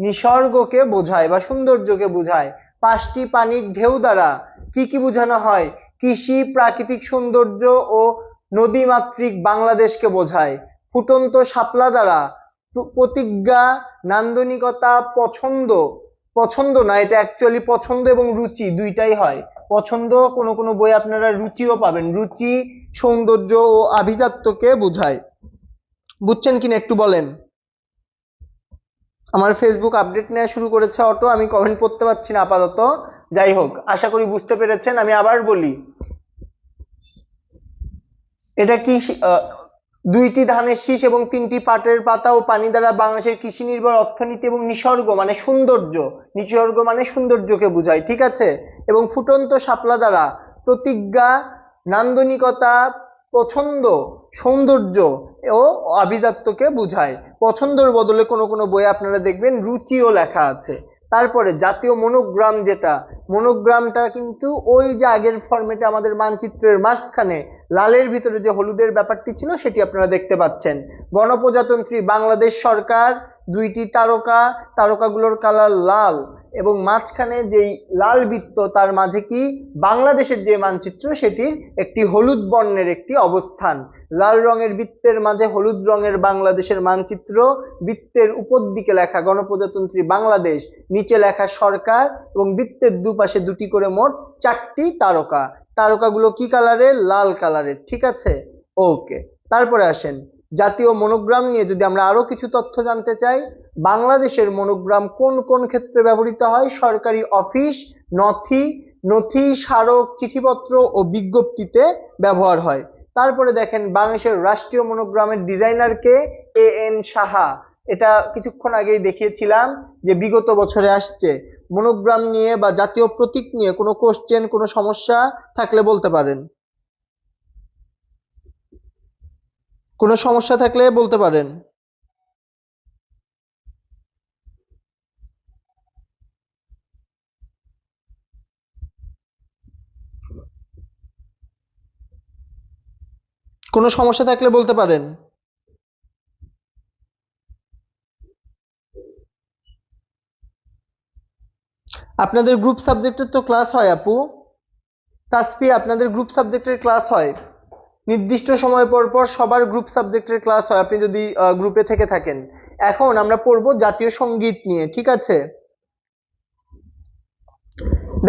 নিসর্গকে বোঝায় বা সৌন্দর্যকে বোঝায়। 5টি পানির ঢেউ দ্বারা কি কি বোঝানো হয়? কৃষি, প্রাকৃতিক সৌন্দর্য ও নদীমাতৃক বাংলাদেশকে বোঝায়। ফুটন্ত শাপলা দ্বারা প্রতিজ্ঞা, নান্দনিকতা, পছন্দ। পছন্দ না, এটা অ্যাকচুয়ালি পছন্দ এবং রুচি দুইটাই হয়। পছন্দ, কোনো কোনো বই আপনারা রুচিও পাবেন। রুচি সৌন্দর্য ও আভিজাত্যকে বোঝায়। বুঝছেন কিনা একটু বলেন। আমার ফেসবুক আপডেট নেওয়া শুরু করেছে অটো, আমি কমেন্ট পড়তে পারছি না আপাতত। যাই হোক, আশা করি বুঝতে পেরেছেন। আমি আবার বলি, এটা কি দুইটি ধানের শীষ এবং তিনটি পাটের পাতা ও পানি দ্বারা বাংলাদেশের কৃষি নির্ভর অর্থনীতি এবং নিসর্গ মানে সৌন্দর্য, নিসর্গ মানে সৌন্দর্যকে বোঝায়, ঠিক আছে। এবং ফুটন্ত শাপলা দ্বারা প্রতিজ্ঞা, নান্দনিকতা, পছন্দ, সৌন্দর্য ও আভিজাত্যকে বোঝায়। পছন্দের বদলে কোনো কোনো বইয়ে আপনারা দেখবেন রুচিও লেখা আছে। তারপরে জাতীয় মনোগ্রাম, যেটা মনোগ্রামটা কিন্তু ওই যে আগের ফরম্যাটে আমাদের মানচিত্রের মাঝখানে লালের ভিতরে যে হলুদের ব্যাপারটি ছিল সেটি আপনারা দেখতে পাচ্ছেন। গণপ্রজাতন্ত্রী বাংলাদেশ সরকার, দুইটি তারকা, তারকাগুলোর কালার লাল এবং মাঝখানে যেই লাল বৃত্ত তার মাঝে কি বাংলাদেশের যে মানচিত্র সেটির একটি হলুদ বর্ণের একটি অবস্থান। লাল রঙের বৃত্তের মাঝে হলুদ রঙের বাংলাদেশের মানচিত্র, বৃত্তের উপর দিকে লেখা গণপ্রজাতন্ত্রী বাংলাদেশ, নিচে লেখা সরকার এবং বৃত্তের দুপাশে দুটি করে মোট 4টি তারকা। তারকাগুলো কি কালারের? লাল কালারের, ঠিক আছে। ওকে, তারপরে আসেন জাতীয় মনোগ্রাম নিয়ে যদি আমরা আরো কিছু তথ্য জানতে চাই। বাংলাদেশের মনোগ্রাম কোন কোন ক্ষেত্রে ব্যবহৃত হয়? সরকারি অফিস, নথি, স্মারক, চিঠিপত্র ও বিজ্ঞপ্তিতে ব্যবহার হয়। তারপরে দেখেন বাংলাদেশের রাষ্ট্রীয় মনোগ্রামের ডিজাইনার কে? এ.এন. সাহা। এটা কিছুক্ষণ আগেই দেখিয়েছিলাম যে বিগত বছরে আসছে। মনোগ্রাম নিয়ে বা জাতীয় প্রতীক নিয়ে কোনো কোশ্চেন, কোনো সমস্যা থাকলে বলতে পারেন। কোনো সমস্যা থাকলে বলতে পারেন। কোনো সমস্যা থাকলে বলতে পারেন। আপনাদের গ্রুপ সাবজেক্টের তো ক্লাস হয় আপু, তাসফি, আপনাদের গ্রুপ সাবজেক্টের ক্লাস হয় নির্দিষ্ট সময় পর পর, সবার গ্রুপ সাবজেক্টের ক্লাস হয় আপনি যদি গ্রুপে থেকে থাকেন। এখন আমরা পড়বো জাতীয় সঙ্গীত নিয়ে, ঠিক আছে।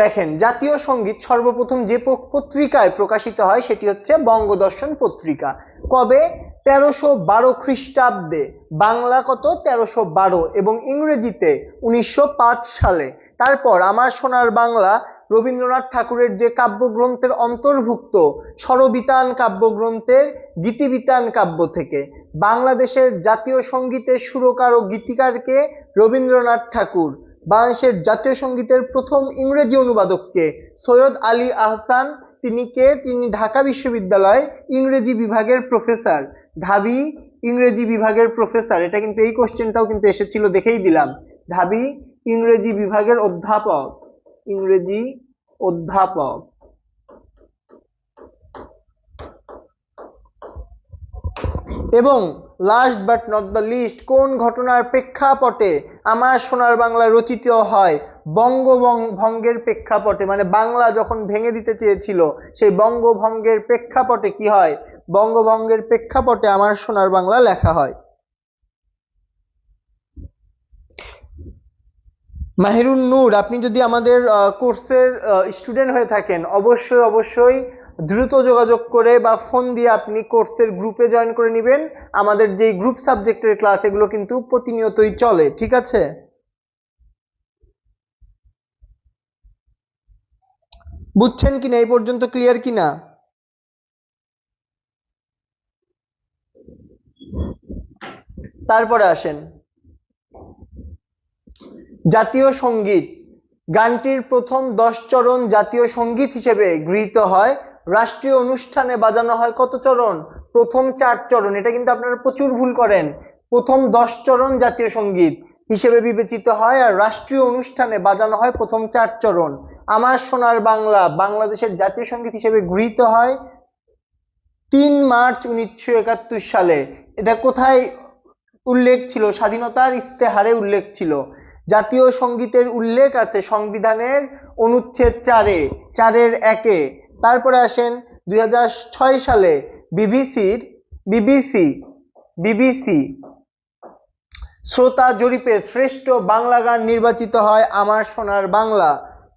দেখেন জাতীয় সঙ্গীত সর্বপ্রথম যে পত্রিকায় প্রকাশিত হয় সেটি হচ্ছে বঙ্গদর্শন পত্রিকা। কবে? 1312 খ্রিস্টাব্দে। বাংলা কত? 1312 এবং ইংরেজিতে 1905 সালে। তারপর আমার সোনার বাংলা রবীন্দ্রনাথ ঠাকুরের যে কাব্যগ্রন্থের অন্তর্ভুক্ত, স্বরবিতান কাব্যগ্রন্থের গীতিবিতান কাব্য থেকে। বাংলাদেশের জাতীয় সঙ্গীতের সুরকার ও গীতিকারকে? রবীন্দ্রনাথ ঠাকুর। বাংলাদেশের জাতীয় সঙ্গীতের প্রথম ইংরেজি অনুবাদক কে? সৈয়দ আলী আহসান। তিনি কে? তিনি ঢাকা বিশ্ববিদ্যালয় ইংরেজি বিভাগের প্রফেসর। ঢাবি ইংরেজি বিভাগের প্রফেসর। এটা কিন্তু এই কোশ্চেনটাও কিন্তু এসেছিল, দেখেই দিলাম। ঢাবি ইংরেজি বিভাগের অধ্যাপক, ইংরেজি অধ্যাপক। এবং last but not the least, কোন ঘটনার প্রেক্ষাপটে আমার সোনার বাংলা রচিত হয়? বঙ্গভঙ্গের প্রেক্ষাপটে, মানে বাংলা যখন ভেঙে দিতে চেয়েছিল সেই বঙ্গভঙ্গের প্রেক্ষাপটে কি হয়? বঙ্গভঙ্গের প্রেক্ষাপটে আমার সোনার বাংলা লেখা হয়। মাহিরুন নূর, আপনি যদি আমাদের কোর্সের স্টুডেন্ট হয়ে থাকেন অবশ্যই অবশ্যই দ্রুত যোগাযোগ করে বা ফোন দিয়ে আপনি কোর্সের গ্রুপে জয়েন করে নেবেন। আমাদের যে গ্রুপ সাবজেক্টের ক্লাস এগুলো কিন্তু প্রতিনিয়তই চলে, ঠিক আছে। বুঝছেন কিনা? এই পর্যন্ত ক্লিয়ার কিনা? তারপরে আসেন জাতীয় সঙ্গীত। গানটির প্রথম 10 চরণ জাতীয় সঙ্গীত হিসেবে গৃহীত হয়। রাষ্ট্রীয় অনুষ্ঠানে বাজানো হয় কত চরণ? প্রথম 4 চরণ। এটা কিন্তু আপনারা প্রচুর ভুল করেন। প্রথম 10 চরণ জাতীয় সঙ্গীত হিসেবে বিবেচিত হয়, আর রাষ্ট্রীয় অনুষ্ঠানে বাজানো হয় প্রথম 4 চরণ। আমার সোনার বাংলা বাংলাদেশের জাতীয় সঙ্গীত হিসেবে গৃহীত হয় 3 মার্চ 1971 সালে। এটা কোথায় উল্লেখ ছিল? স্বাধীনতার ইস্তেহারে উল্লেখ ছিল। জাতীয় সঙ্গীতের উল্লেখ আছে সংবিধানের অনুচ্ছেদ 4-এর 1-এ। তারপরে আসেন 2006 সালে বিবিসি শ্রোতা জরিপে শ্রেষ্ঠ বাংলা গান নির্বাচিত হয় আমার সোনার বাংলা।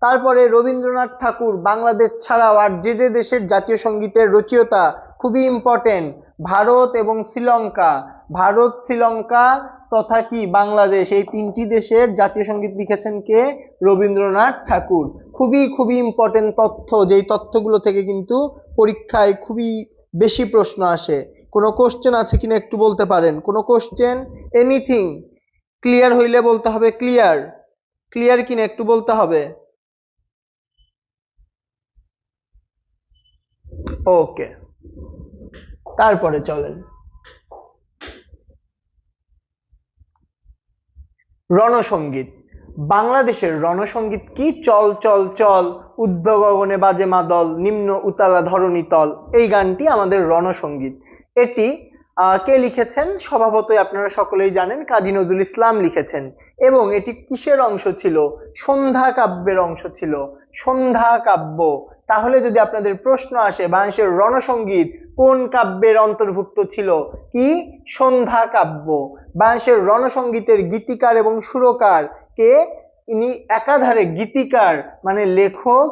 তারপরে রবীন্দ্রনাথ ঠাকুর বাংলাদেশ ছাড়াও আর যে যে দেশের জাতীয় সঙ্গীতের রচয়িতা, খুবই ইম্পর্টেন্ট, ভারত এবং শ্রীলঙ্কা, ভারত শ্রীলঙ্কা তথা কি বাংলাদেশ, এই তিনটি দেশের জাতীয় সঙ্গীত লিখেছেন কে? রবীন্দ্রনাথ ঠাকুর। খুবই খুবই ইম্পর্টেন্ট তথ্য, যেই তথ্যগুলো থেকে কিন্তু পরীক্ষায় খুবই বেশি প্রশ্ন আসে। কোনো কোশ্চেন আছে কিনা একটু বলতে পারেন? কোনো কোশ্চেন, এনিথিং? ক্লিয়ার হইলে বলতে হবে ক্লিয়ার, ক্লিয়ার কিনা একটু বলতে হবে। ওকে, তারপরে চলেন রণসঙ্গীত। বাংলাদেশের রণসঙ্গীত কি? চল চল চল, ঊর্ধ্ব গগনে বাজে মাদল, নিম্ন উতালা ধরণী তল, এই গানটি আমাদের রণসঙ্গীত। এটি কে লিখেছেন? স্বভাবতই আপনারা সকলেই জানেন, কাজী নজরুল ইসলাম লিখেছেন। এবং এটি কিসের অংশ ছিল? সন্ধ্যা কাব্যের অংশ ছিল, সন্ধ্যা কাব্য। তাহলে যদি আপনাদের প্রশ্ন আসে বাংলাদেশের রণসঙ্গীত কোন কাব্যের অন্তর্ভুক্ত ছিল? কি? সন্ধ্যা কাব্য। বাংলাদেশের রণসঙ্গীতের গীতিকার এবং সুরকার কে? ইনি একাধারে গীতিকার মানে লেখক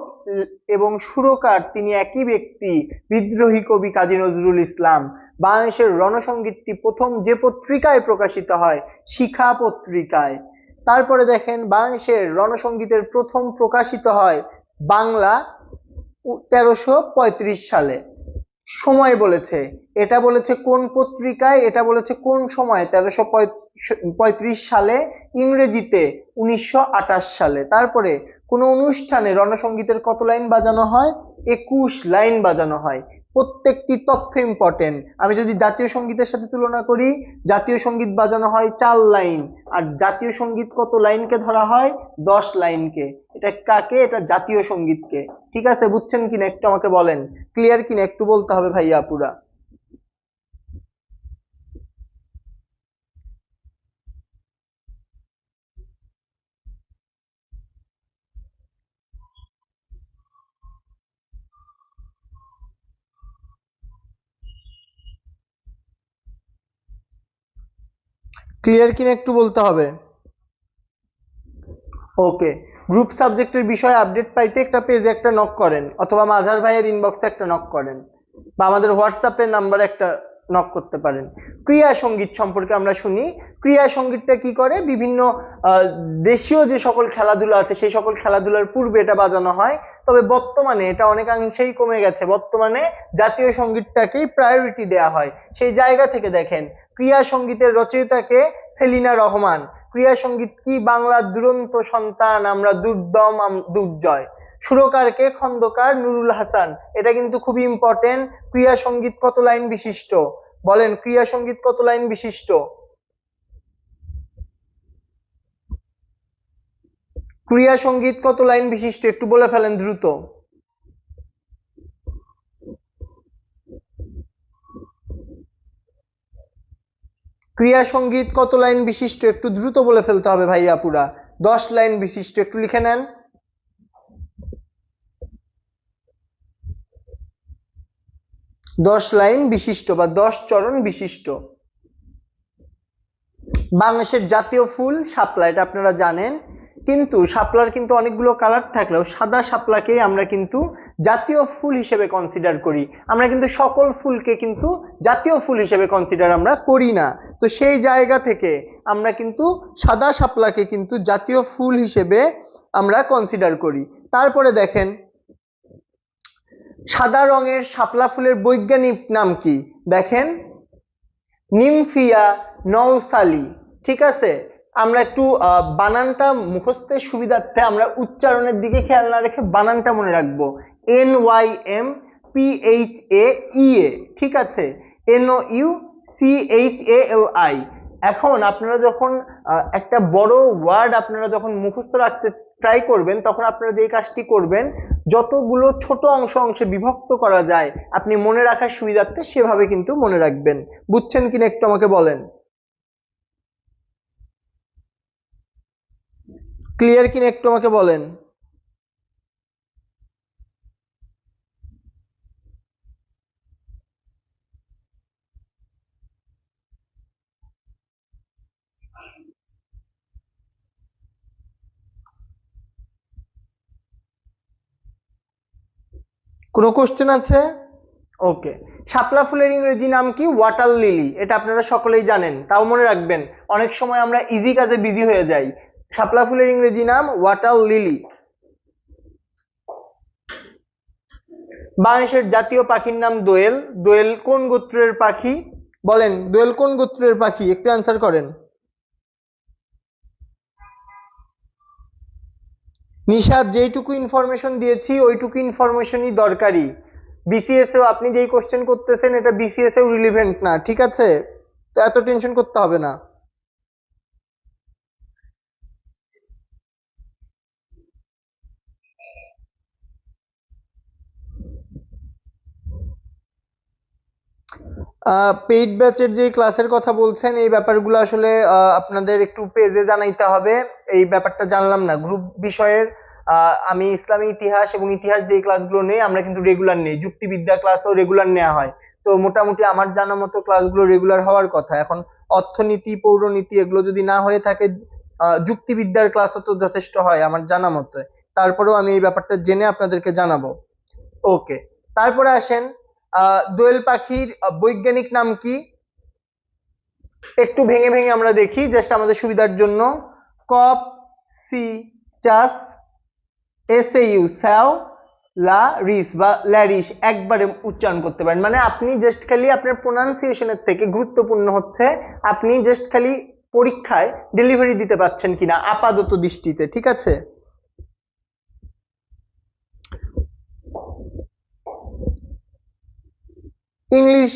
এবং সুরকার, তিনি একই ব্যক্তি, বিদ্রোহী কবি কাজী নজরুল ইসলাম। বাংলাদেশের রণসঙ্গীতটি প্রথম যে পত্রিকায় প্রকাশিত হয়, শিখা পত্রিকায়। তারপরে দেখেন বাংলাদেশের রণসঙ্গীতের প্রথম প্রকাশিত হয় বাংলা 1335 সালে। সময় বলেছে, এটা বলেছে কোন পত্রিকায়, এটা বলেছে কোন সময়, 1335 সালে, ইংরেজিতে 1928 সালে। তারপরে কোন অনুষ্ঠানে রণসঙ্গীতের কত লাইন বাজানো হয়? 21 লাইন বাজানো হয়। প্রত্যেকটি তথ্য ইম্পর্টেন্ট। আমি যদি জাতীয় সঙ্গীতের সাথে তুলনা করি, জাতীয় সঙ্গীত বাজানো হয় 4 লাইন, আর জাতীয় সঙ্গীত কত লাইনকে ধরা হয়? 10 লাইনকে। এটা কাকে? এটা জাতীয় সঙ্গীতকে। ঠিক আছে, বুঝছেন কিনা একটু আমাকে বলেন, ক্লিয়ার কিনা একটু বলতে হবে ভাইয়া পুরা। ক্লিয়ার কিনা একটু বলতে হবে। ওকে, গ্রুপ সাবজেক্টের বিষয়ে আপডেট পাইতে একটা পেজে একটা নক করেন, অথবা মাঝার ভাইয়ের ইনবক্সে একটা নক করেন, বা আমাদের হোয়াটসঅ্যাপের নাম্বারে একটা নক করতে পারেন। ক্রিয়া সঙ্গীত সম্পর্কে আমরা শুনি। ক্রিয়া সঙ্গীতটা কি করে? বিভিন্ন দেশীয় যে সকল খেলাধুলা আছে সেই সকল খেলাধুলার পূর্বে এটা বাজানো হয়, তবে বর্তমানে এটা অনেকাংশেই কমে গেছে। বর্তমানে জাতীয় সঙ্গীতটাকেই প্রায়োরিটি দেওয়া হয়। সেই জায়গা থেকে দেখেন ক্রিয়া সঙ্গীতের রচয়িতাকে সেলিনা রহমান। ক্রিয়া সঙ্গীত কি? বাংলার দুরন্ত সন্তান আমরা, দুর্দম দুর্জয়। সুরকারকে? খন্দকার নুরুল হাসান। এটা কিন্তু খুবই ইম্পর্টেন্ট। ক্রিয়া সঙ্গীত কত লাইন বিশিষ্ট? বলেন, ক্রিয়া সঙ্গীত কত লাইন বিশিষ্ট? ক্রিয়া সঙ্গীত কত লাইন বিশিষ্ট একটু বলে ফেলেন দ্রুত। ক্রিয়া সঙ্গীত কত লাইন বিশিষ্ট একটু দ্রুত বলে ফেলতে হবে ভাইয়া পুরা। 10 লাইন বিশিষ্ট, একটু লিখে নেন। 10 লাইন বিশিষ্ট বা 10 চরণ বিশিষ্ট। বাংলাদেশের জাতীয় ফুল শাপলা, এটা আপনারা জানেন। কিন্তু শাপলার কিন্তু অনেকগুলো কালার থাকলেও সাদা শাপলাকেই আমরা কিন্তু জাতীয় ফুল হিসেবে কনসিডার করি। আমরা কিন্তু সকল ফুলকে কিন্তু জাতীয় ফুল হিসেবে কনসিডার আমরা করি না। তো সেই জায়গা থেকে আমরা কিন্তু সাদা শাপলাকে কিন্তু জাতীয় ফুল হিসেবে আমরা কনসিডার করি। তারপরে দেখেন সাদা রঙের শাপলা ফুলের বৈজ্ঞানিক নাম কি? দেখেন নিমফিয়া নওসালি। ঠিক আছে, আমরা একটু বানানটা মুখস্থের সুবিধার্থে আমরা উচ্চারণের দিকে খেয়াল না রেখে বানানটা মনে রাখবো। NYMPHAEA, ঠিক আছে, NOUCHALI। এখন আপনারা যখন একটা বড় ওয়ার্ড আপনারা যখন মুখস্থ রাখতে ট্রাই করবেন, তখন আপনারা যে কাজটি করবেন, যতগুলো ছোট অংশে বিভক্ত করা যায় আপনি মনে রাখার সুবিধার্থে সেভাবে কিন্তু মনে রাখবেন। বুঝছেন কিনা একটু আমাকে বলেন। ক্লিয়ার কিনা একটু আমাকে বলেন। কোনো কোশ্চেন আছে? ওকে, শাপলা ফুলের ইংরেজি নাম কি? Water lily. এটা আপনারা সকলেই জানেন, তাও মনে রাখবেন, অনেক সময় আমরা ইজি কাজে বিজি হয়ে যাই। শাপলা ফুলের ইংরেজি নাম ওয়াটার লিলি। বাংলাদেশের জাতীয় পাখির নাম দোয়েল। দোয়েল কোন গোত্রের পাখি? বলেন, দোয়েল কোন গোত্রের পাখি? একটু অ্যান্সার করেন। নিশাদ, যেইটুকু ইনফরমেশন দিয়েছি ওইটুকু ইনফরমেশনই দরকারি। বিসিএস এও আপনি যেই কোশ্চেন করতেছেন এটা বিসিএস এও রিলিভেন্ট না, ঠিক আছে? তো এত টেনশন করতে হবে না। পেইড ব্যাচের যে ক্লাসের কথা বলছেন, এই ব্যাপারগুলো আসলে আপনাদের একটু পেজে জানাইতে হবে। এই ব্যাপারটা জানলাম না গ্রুপ বিষয়ের। আমি ইসলামী ইতিহাস এবং ইতিহাস যে ক্লাসগুলো নেই আমরা কিন্তু রেগুলার নেই, যুক্তিবিদ্যা ক্লাসও রেগুলার নেওয়া হয়। তো মোটামুটি আমার জানা মতো ক্লাসগুলো রেগুলার হওয়ার কথা। এখন অর্থনীতি, পৌরনীতি এগুলো যদি না হয়ে থাকে, যুক্তিবিদ্যার ক্লাসও তো যথেষ্ট হয় আমার জানা মতে। তারপরেও আমি এই ব্যাপারটা জেনে আপনাদেরকে জানাবো। ওকে, তারপরে আসেন, দোয়েল পাখির বৈজ্ঞানিক নাম কি? একটু ভেঙে ভেঙে আমরা দেখি জাস্ট আমাদের সুবিধার জন্য। কপ, সি চাস, এসএইউ স্যাও, লা রিস বা ল্যারিস একবারে উচ্চারণ করতে পারেন। মানে আপনি জাস্ট খালি আপনার প্রোনাউন্সিয়েশনের থেকে গুরুত্বপূর্ণ হচ্ছে আপনি জাস্ট খালি পরীক্ষায় ডেলিভারি দিতে পারছেন কিনা আপাতত দৃষ্টিতে, ঠিক আছে? ইংলিশ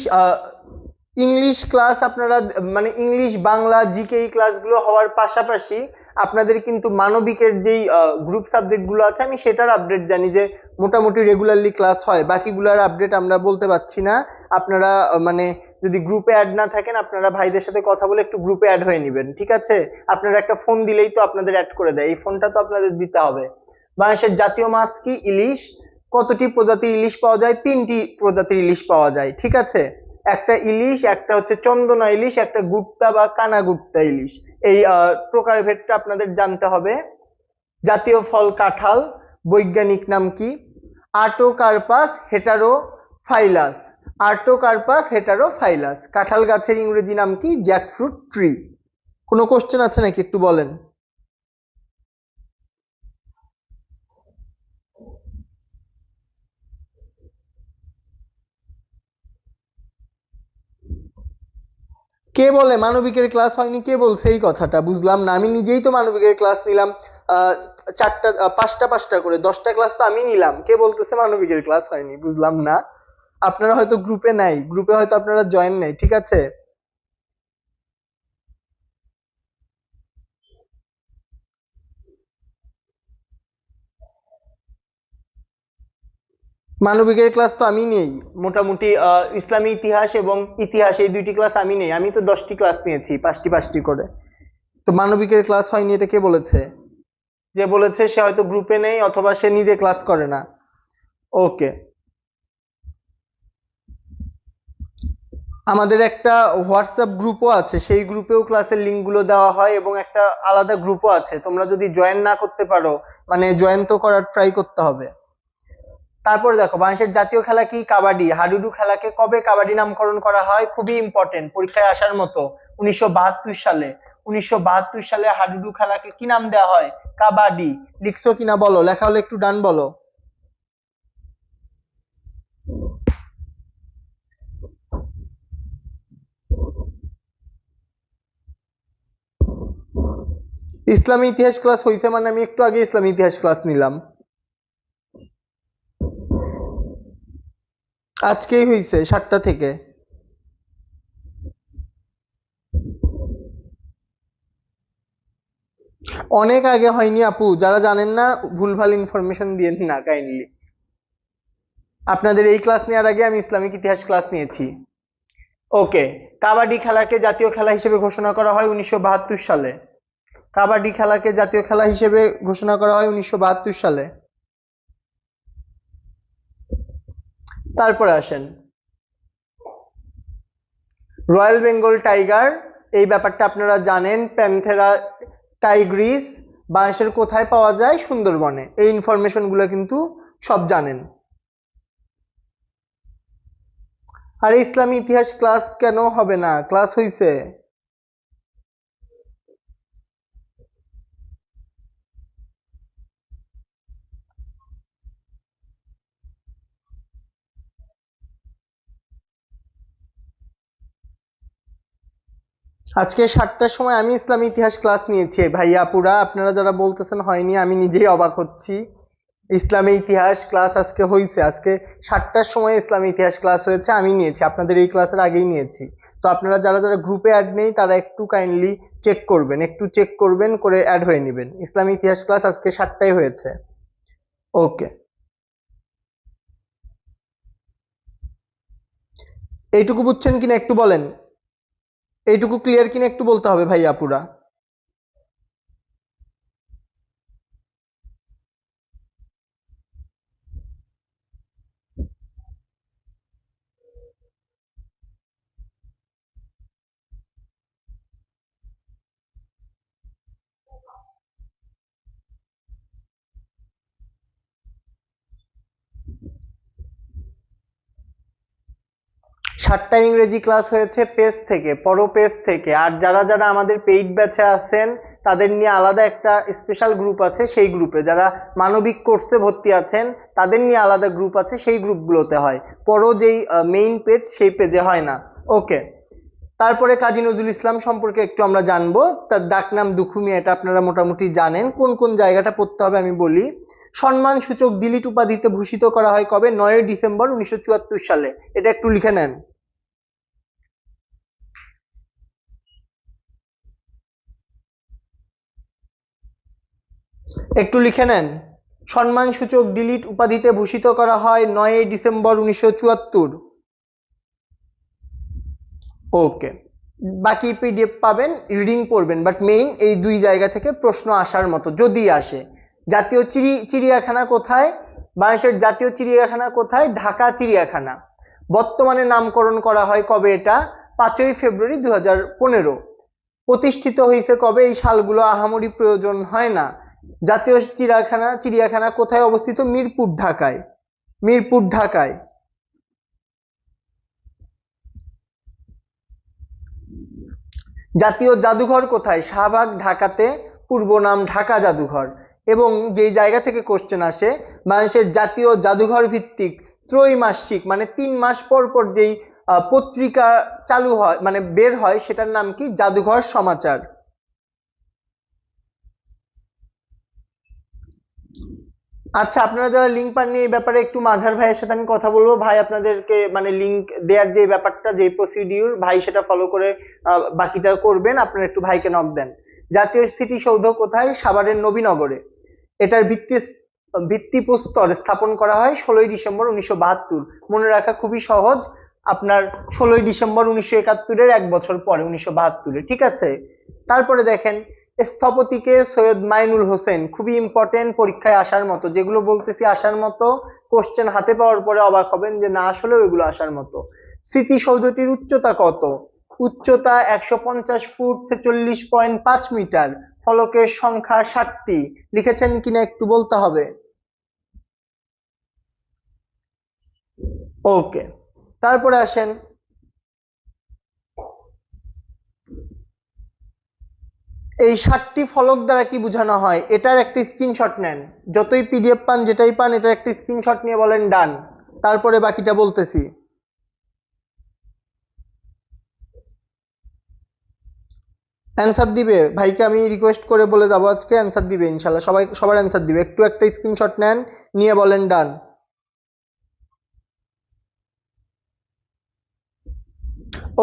ইংলিশ ক্লাস আপনারা মানে ইংলিশ বাংলা জিকে এই ক্লাসগুলো হওয়ার পাশাপাশি আপনাদের কিন্তু মানবিকের যেই গ্রুপ সাবজেক্ট গুলো আছে আমি সেটার আপডেট জানি যে মোটামুটি রেগুলারলি ক্লাস হয়। বাকিগুলোর আপডেট আমরা বলতে পারছি না। আপনারা মানে যদি গ্রুপে অ্যাড না থাকেন আপনারা ভাইদের সাথে কথা বলে একটু গ্রুপে অ্যাড হয়ে নেবেন, ঠিক আছে? আপনারা একটা ফোন দিলেই তো আপনাদের অ্যাড করে দেয়, এই ফোনটা তো আপনাদের দিতে হবে। বাংলাদেশের জাতীয় মাছ কি? ইলিশ। কতটি প্রজাতির ইলিশ পাওয়া যায়? 3টি প্রজাতির ইলিশ পাওয়া যায়, ঠিক আছে? একটা ইলিশ, একটা হচ্ছে চন্দনা ইলিশ, একটা গুপ্তা বা কানা গুপ্তা ইলিশ। এই প্রকারভেদটা আপনাদের জানতে হবে। জাতীয় ফল কাঁঠাল। বৈজ্ঞানিক নাম কি? আর্টোকার্পাস হেটারোফাইলাস। আর্টোকার্পাস হেটারোফাইলাস। কাঁঠাল গাছের ইংরেজি নাম কি? Jackfruit tree. কোনো কোশ্চেন আছে নাকি একটু বলেন। কে বলে মানবিকের ক্লাস হয়নি? কে বলছে এই কথাটা? বুঝলাম না, আমি নিজেই তো মানবিকের ক্লাস নিলাম আহ চারটা পাঁচটা পাঁচটা করে 10টা ক্লাস তো আমি নিলাম। কে বলতেছে মানবিকের ক্লাস হয়নি? বুঝলাম না। আপনারা হয়তো গ্রুপে নাই, গ্রুপে হয়তো আপনারা জয়েন নেই, ঠিক আছে? মানবিকের ক্লাস তো আমি নেই মোটামুটি। ইসলামী ইতিহাস এবং ইতিহাস এই 2টি ক্লাস আমি নেই। আমি তো 10টি ক্লাস নিয়েছি, 5টি 5টি করে। তো মানবিকের ক্লাস হয়নি এটা কে বলেছে? যে বলেছে সে হয়তো গ্রুপে নেই অথবা সে নিজে ক্লাস করে না। ওকে, আমাদের একটা হোয়াটসঅ্যাপ গ্রুপও আছে, সেই গ্রুপেও ক্লাসের লিঙ্কগুলো দেওয়া হয় এবং একটা আলাদা গ্রুপও আছে। তোমরা যদি জয়েন না করতে পারো, মানে জয়েন তো করার ট্রাই করতে হবে। তারপরে দেখো, বাংলাদেশের জাতীয় খেলা কি? কাবাডি। হাডুডু খেলাকে কবে কাবাডি নামকরণ করা হয়? খুবই ইম্পর্টেন্ট, পরীক্ষায় আসার মতো। 1972 সালে। 1972 সালে হাডুডু খেলাকে কি নাম দেওয়া হয়? কাবাডি। লিখছো কিনা বলো, লেখা হলে একটু ডান বলো। ইসলামী ইতিহাস ক্লাস হয়েছে মানে আমি একটু আগে ইসলামী ইতিহাস ক্লাস নিলাম, আজকেই হয়েছে 7টা থেকে। অনেক আগে হয়নি আপু, যারা জানেন না ভুলভাল ইনফরমেশন দিয়েন না কাইন্ডলি। আপনাদের এই ক্লাস নেওয়ার আগে আমি ইসলামিক ইতিহাস ক্লাস নিয়েছি। ওকে, কাবাডি খেলাকে জাতীয় খেলা হিসেবে ঘোষণা করা হয় 1972 সালে। কাবাডি খেলাকে জাতীয় খেলা হিসেবে ঘোষণা করা হয় 1972 সালে। তারপরে আসেন, রয়্যাল বেঙ্গল টাইগার, এই ব্যাপারটা আপনারা জানেন। প্যান্থেরা টাইগ্রিস বাংলাদেশের কোথায় পাওয়া যায়? সুন্দরবনে। এই ইনফরমেশন গুলো কিন্তু সব জানেন। আরে ইসলামী ইতিহাস ক্লাস কেন হবে না? ক্লাস হইছে। আজকে 7টার সময় আমি ইসলামী ইতিহাস ক্লাস নিয়েছি ভাইয়া আপুরা, আপনারা যারা বলতেছেন হয়নি, আমি নিজেই অবাক হচ্ছি। ইসলামী ইতিহাস ক্লাস আজকে হয়েছে, আজকে 7টার সময় ইসলামী ইতিহাস ক্লাস হয়েছে, আমি নিয়েছি, আপনাদের এই ক্লাসের আগেই নিয়েছি। তো আপনারা যারা যারা গ্রুপে অ্যাড নেই তারা একটু কাইন্ডলি চেক করবেন, একটু চেক করবেন, করে অ্যাড হয়ে নেবেন। ইসলামী ইতিহাস ক্লাস আজকে 7টায় হয়েছে। ওকে, এইটুকু বুঝছেন কিনা একটু বলেন, এইটুকু ক্লিয়ার কিনা একটু বলতে হবে ভাইয়া আপুরা। 7টা ইংরেজি ক্লাস হয়েছে পেজ থেকে, পড়ো পেজ থেকে। আর যারা যারা আমাদের পেইড ব্যাচে আছেন তাদের নিয়ে আলাদা একটা স্পেশাল গ্রুপ আছে, সেই গ্রুপে যারা মানবিক কোর্সে ভর্তি আছেন তাদের নিয়ে আলাদা গ্রুপ আছে, সেই গ্রুপগুলোতে হয়। পড়ো যেই মেইন পেজ সেই পেজে হয় না। ওকে, তারপরে কাজী নজরুল ইসলাম সম্পর্কে একটু আমরা জানবো। তার ডাকনাম দুখু মিয়া, এটা আপনারা মোটামুটি জানেন। কোন কোন জায়গাটা পড়তে হবে আমি বলি। সম্মান সূচক ডিলিট উপাধিতে ভূষিত করা হয় কবে? 9 ডিসেম্বর 1974 সালে। এটা একটু লিখে নেন। একটু লিখে নেন। সম্মানসূচক ডিলিট উপাধিতে ভূষিত করা হয় 9 ডিসেম্বর 1974। ওকে, বাকি পিডিএফ পাবেন, রিডিং পড়বেন, বাট মেইন এই দুই জায়গা থেকে প্রশ্ন আসার মতো যদি আসে। জাতীয় চিড়িয়াখানা কোথায়? বাংলাদেশের জাতীয় চিড়িয়াখানা কোথায়? ঢাকা চিড়িয়াখানা। বর্তমানে নামকরণ করা হয় কবে? এটা 5ই ফেব্রুয়ারি 2015। প্রতিষ্ঠিত হয়েছে কবে? এই সালগুলো আহামরি প্রয়োজন হয় না। জাতীয় চিড়িয়াখানা কোথায় অবস্থিত? মিরপুর, ঢাকায়। মিরপুর, ঢাকায়। জাতীয় জাদুঘর কোথায়? শাহবাগ, ঢাকাতে। পূর্ব নাম ঢাকা জাদুঘর। এবং যেই জায়গা থেকে কোশ্চেন আসে, বাংলাদেশের জাতীয় জাদুঘর ভিত্তিক ত্রৈমাসিক মানে 3 মাস পর পর যেই পত্রিকা চালু হয় মানে বের হয়, সেটার নাম কি? জাদুঘর সমাচার। আচ্ছা, আপনারা যারা লিঙ্ক পাননি এই ব্যাপারে একটু মাঝার ভাইয়ের সাথে আমি কথা বলবো। ভাই আপনাদেরকে মানে লিঙ্ক দেওয়ার যে ব্যাপারটা, যে প্রসিডিউর, ভাই সেটা ফলো করে বাকিটা করবেন। আপনারা একটু ভাইকে নক দেন। জাতীয় স্মৃতিসৌধ কোথায়? সাভারের নবীনগরে। এটার ভিত্তিপ্রস্তর স্থাপন করা হয় 16 ডিসেম্বর 1972। মনে রাখা খুবই সহজ, আপনার 16 ডিসেম্বর 1971-এর 1 বছর পরে, 1972-এ। ঠিক আছে, তারপরে দেখেন স্থপতিকে? সৈয়দ মাইনুল হোসেন। খুবই ইম্পর্টেন্ট, পরীক্ষায় আসার মতো, যেগুলো বলতেছি আসার মতো, কোশ্চেন হাতে পাওয়ার পরে অবাক হবেন যে না আসলেও এগুলো আসার মতো। স্মৃতিসৌধটির উচ্চতা কত? উচ্চতা 150 ফুট 46.5 মিটার। ফলকের সংখ্যা 7টি। লিখেছেন কিনা একটু বলতে হবে। ওকে, তারপরে আসেন এই 7টি ফলক দ্বারা কি বোঝানো হয়? এটার একটা স্ক্রিনশট নেন। যতই পিডিএফ পান, যেটাই পান, এটার একটা স্ক্রিনশট নিয়ে বলেন ডান। তারপরে বাকিটা বলতেছি। অ্যান্সার দিবে ভাইকে আমি রিকোয়েস্ট করে বলে যাবো, আজকে অ্যান্সার দিবে ইনশাল্লাহ, সবাই সবার অ্যান্সার দিবে। একটু একটা স্ক্রিনশট নেন, নিয়ে বলেন ডান।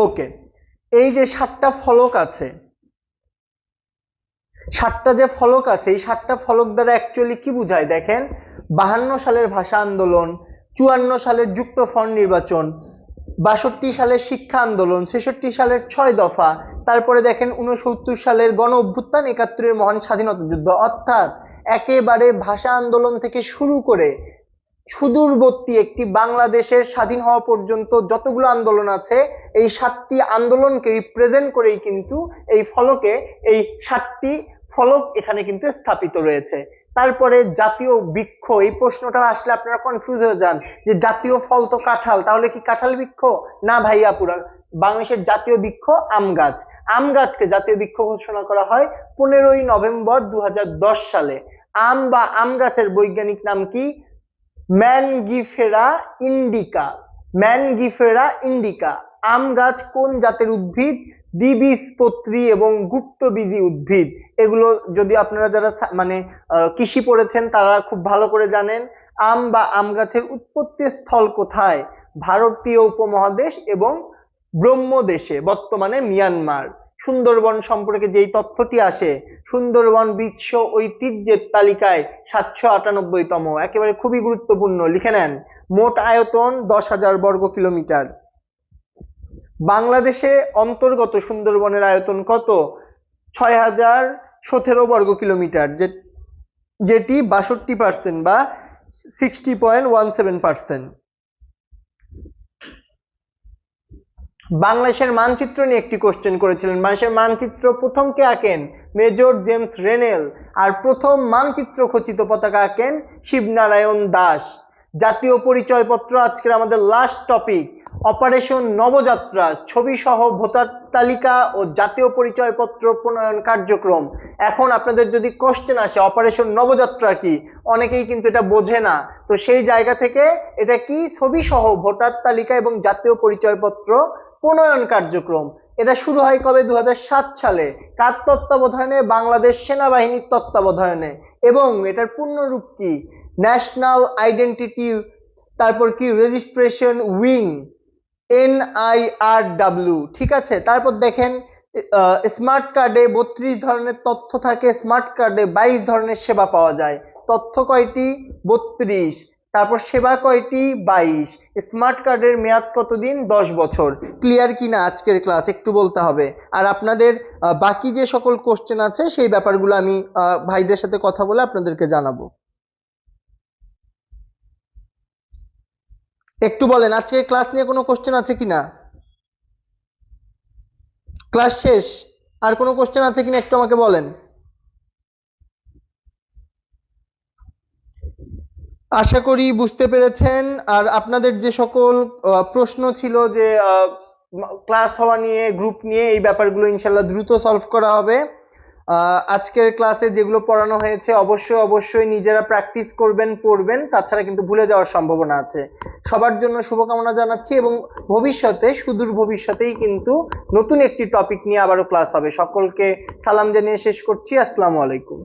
ওকে, এই যে 7টা ফলক আছে, 7টা যে ফলক আছে, এই 7টা ফলক দ্বারা অ্যাকচুয়ালি কি বোঝায় দেখেন। 52 সালের ভাষা আন্দোলন, 54 সালের যুক্ত ফ্রন্ট নির্বাচন, 62 সালের শিক্ষা আন্দোলন, 66 সালের 6 দফা, তারপরে দেখেন 69 সালের গণ অভ্যুত্থান, 71-এর মহান স্বাধীনতা যুদ্ধ। অর্থাৎ একেবারে ভাষা আন্দোলন থেকে শুরু করে সুদূরবর্তী একটি বাংলাদেশের স্বাধীন হওয়া পর্যন্ত যতগুলো আন্দোলন আছে, এই 7টি আন্দোলনকে রিপ্রেজেন্ট করেই কিন্তু এই ফলকে, এই 7টি ফলক এখানে কিন্তু স্থাপিত রয়েছে। তারপরে জাতীয় বৃক্ষ, এই প্রশ্নটা আসলে আপনারা কনফিউজ হয়ে যান যে জাতীয় ফল তো কাঁঠাল, তাহলে কি কাঁঠাল বৃক্ষ? না ভাইয়া, পুরা বাংলাদেশের জাতীয় বৃক্ষ আম গাছ। আম গাছকে জাতীয় বৃক্ষ ঘোষণা করা হয় 15ই নভেম্বর 2010 সালে। আম বা আম গাছের বৈজ্ঞানিক নাম কি? ম্যানগিফেরা ইন্ডিকা। ম্যানগিফেরা ইন্ডিকা। আম গাছ কোন জাতের উদ্ভিদ? দ্বিবীজপত্রী এবং গুপ্তবীজী উদ্ভিদ। এগুলো যদি আপনারা যারা মানে কৃষি পড়েছেন তারা খুব ভালো করে জানেন। আম বা আম গাছের উৎপত্তি স্থল কোথায়? ভারতীয় উপমহাদেশ এবং ব্রহ্মদেশে, বর্তমানে মিয়ানমার। সুন্দরবন সম্পর্কে যেই তথ্যটি আসে, সুন্দরবন বিশ্ব ঐতিহ্যের তালিকায় 798তম, একেবারে খুবই গুরুত্বপূর্ণ, লিখে নেন। মোট আয়তন 10,000 বর্গ কিলোমিটার। বাংলাদেশে অন্তর্গত সুন্দরবনের আয়তন কত? 6,017 বর্গ কিলোমিটার, যেটি 62% বা 60.17%। বাংলাদেশের মানচিত্র নিয়ে একটি কোশ্চেন করেছিলেন। বাংলাদেশের মানচিত্র প্রথম কে আঁকেন? Major James রেনেল। আর প্রথম মানচিত্র খচিত পতাকা আঁকেন শিবনারায়ণ দাস। জাতীয় পরিচয়পত্র আজকের আমাদের লাস্ট টপিক। অপারেশন নবযাত্রা, ছবি সহ ভোটার তালিকা ও জাতীয় পরিচয়পত্র প্রণয়ন কার্যক্রম। এখন আপনাদের যদি কোশ্চেন আসে অপারেশন নবযাত্রা কি, অনেকেই কিন্তু এটা বোঝে না, তো সেই জায়গা থেকে এটা কি? ছবি সহ ভোটার তালিকা এবং জাতীয় পরিচয়পত্র প্রণয়ন কার্যক্রম। এটা শুরু হয় কবে? 2007 সালে। কার তত্ত্বাবধানে? বাংলাদেশ সেনাবাহিনীর তত্ত্বাবধানে। এবং এটার পূর্ণরূপ কি? ন্যাশনাল আইডেন্টিটি, তারপর কি রেজিস্ট্রেশন উইং, NIRW। ঠিক আছে, তারপর দেখেন স্মার্ট কার্ডে 32 ধরনের তথ্য থাকে, স্মার্ট কার্ডে 22 ধরনের সেবা পাওয়া যায়। তথ্য কয়টি? 32। তারপর সেবা কয়টি? 22। স্মার্ট কার্ডের মেয়াদ কতদিন? 10 বছর। ক্লিয়ার কিনা আজকের ক্লাস একটু বলতে হবে। আর আপনাদের বাকি যে সকল কোশ্চেন আছে সেই ব্যাপারগুলো আমি ভাইদের সাথে কথা বলে আপনাদেরকে জানাবো। একটু বলেন আজকের ক্লাস নিয়ে কোনো কোশ্চেন আছে কিনা? ক্লাস শেষ, আর কোনো কোশ্চেন আছে কিনা একটু আমাকে বলেন। আশা করি বুঝতে পেরেছেন। আর আপনাদের যে সকল প্রশ্ন ছিল যে ক্লাস হওয়া নিয়ে, গ্রুপ নিয়ে, এই ব্যাপারগুলো ইনশাল্লাহ দ্রুত সলভ করা হবে। আজকের ক্লাসে যেগুলো পড়ানো হয়েছে অবশ্যই অবশ্যই নিজেরা প্র্যাকটিস করবেন, পড়বেন, তাছাড়া কিন্তু ভুলে যাওয়ার সম্ভাবনা আছে। সবার জন্য শুভকামনা জানাচ্ছি এবং ভবিষ্যতে, সুদূর ভবিষ্যতেই কিন্তু নতুন একটি টপিক নিয়ে আবারও ক্লাস হবে। সকলকে সালাম জানিয়ে শেষ করছি। আসসালামু আলাইকুম।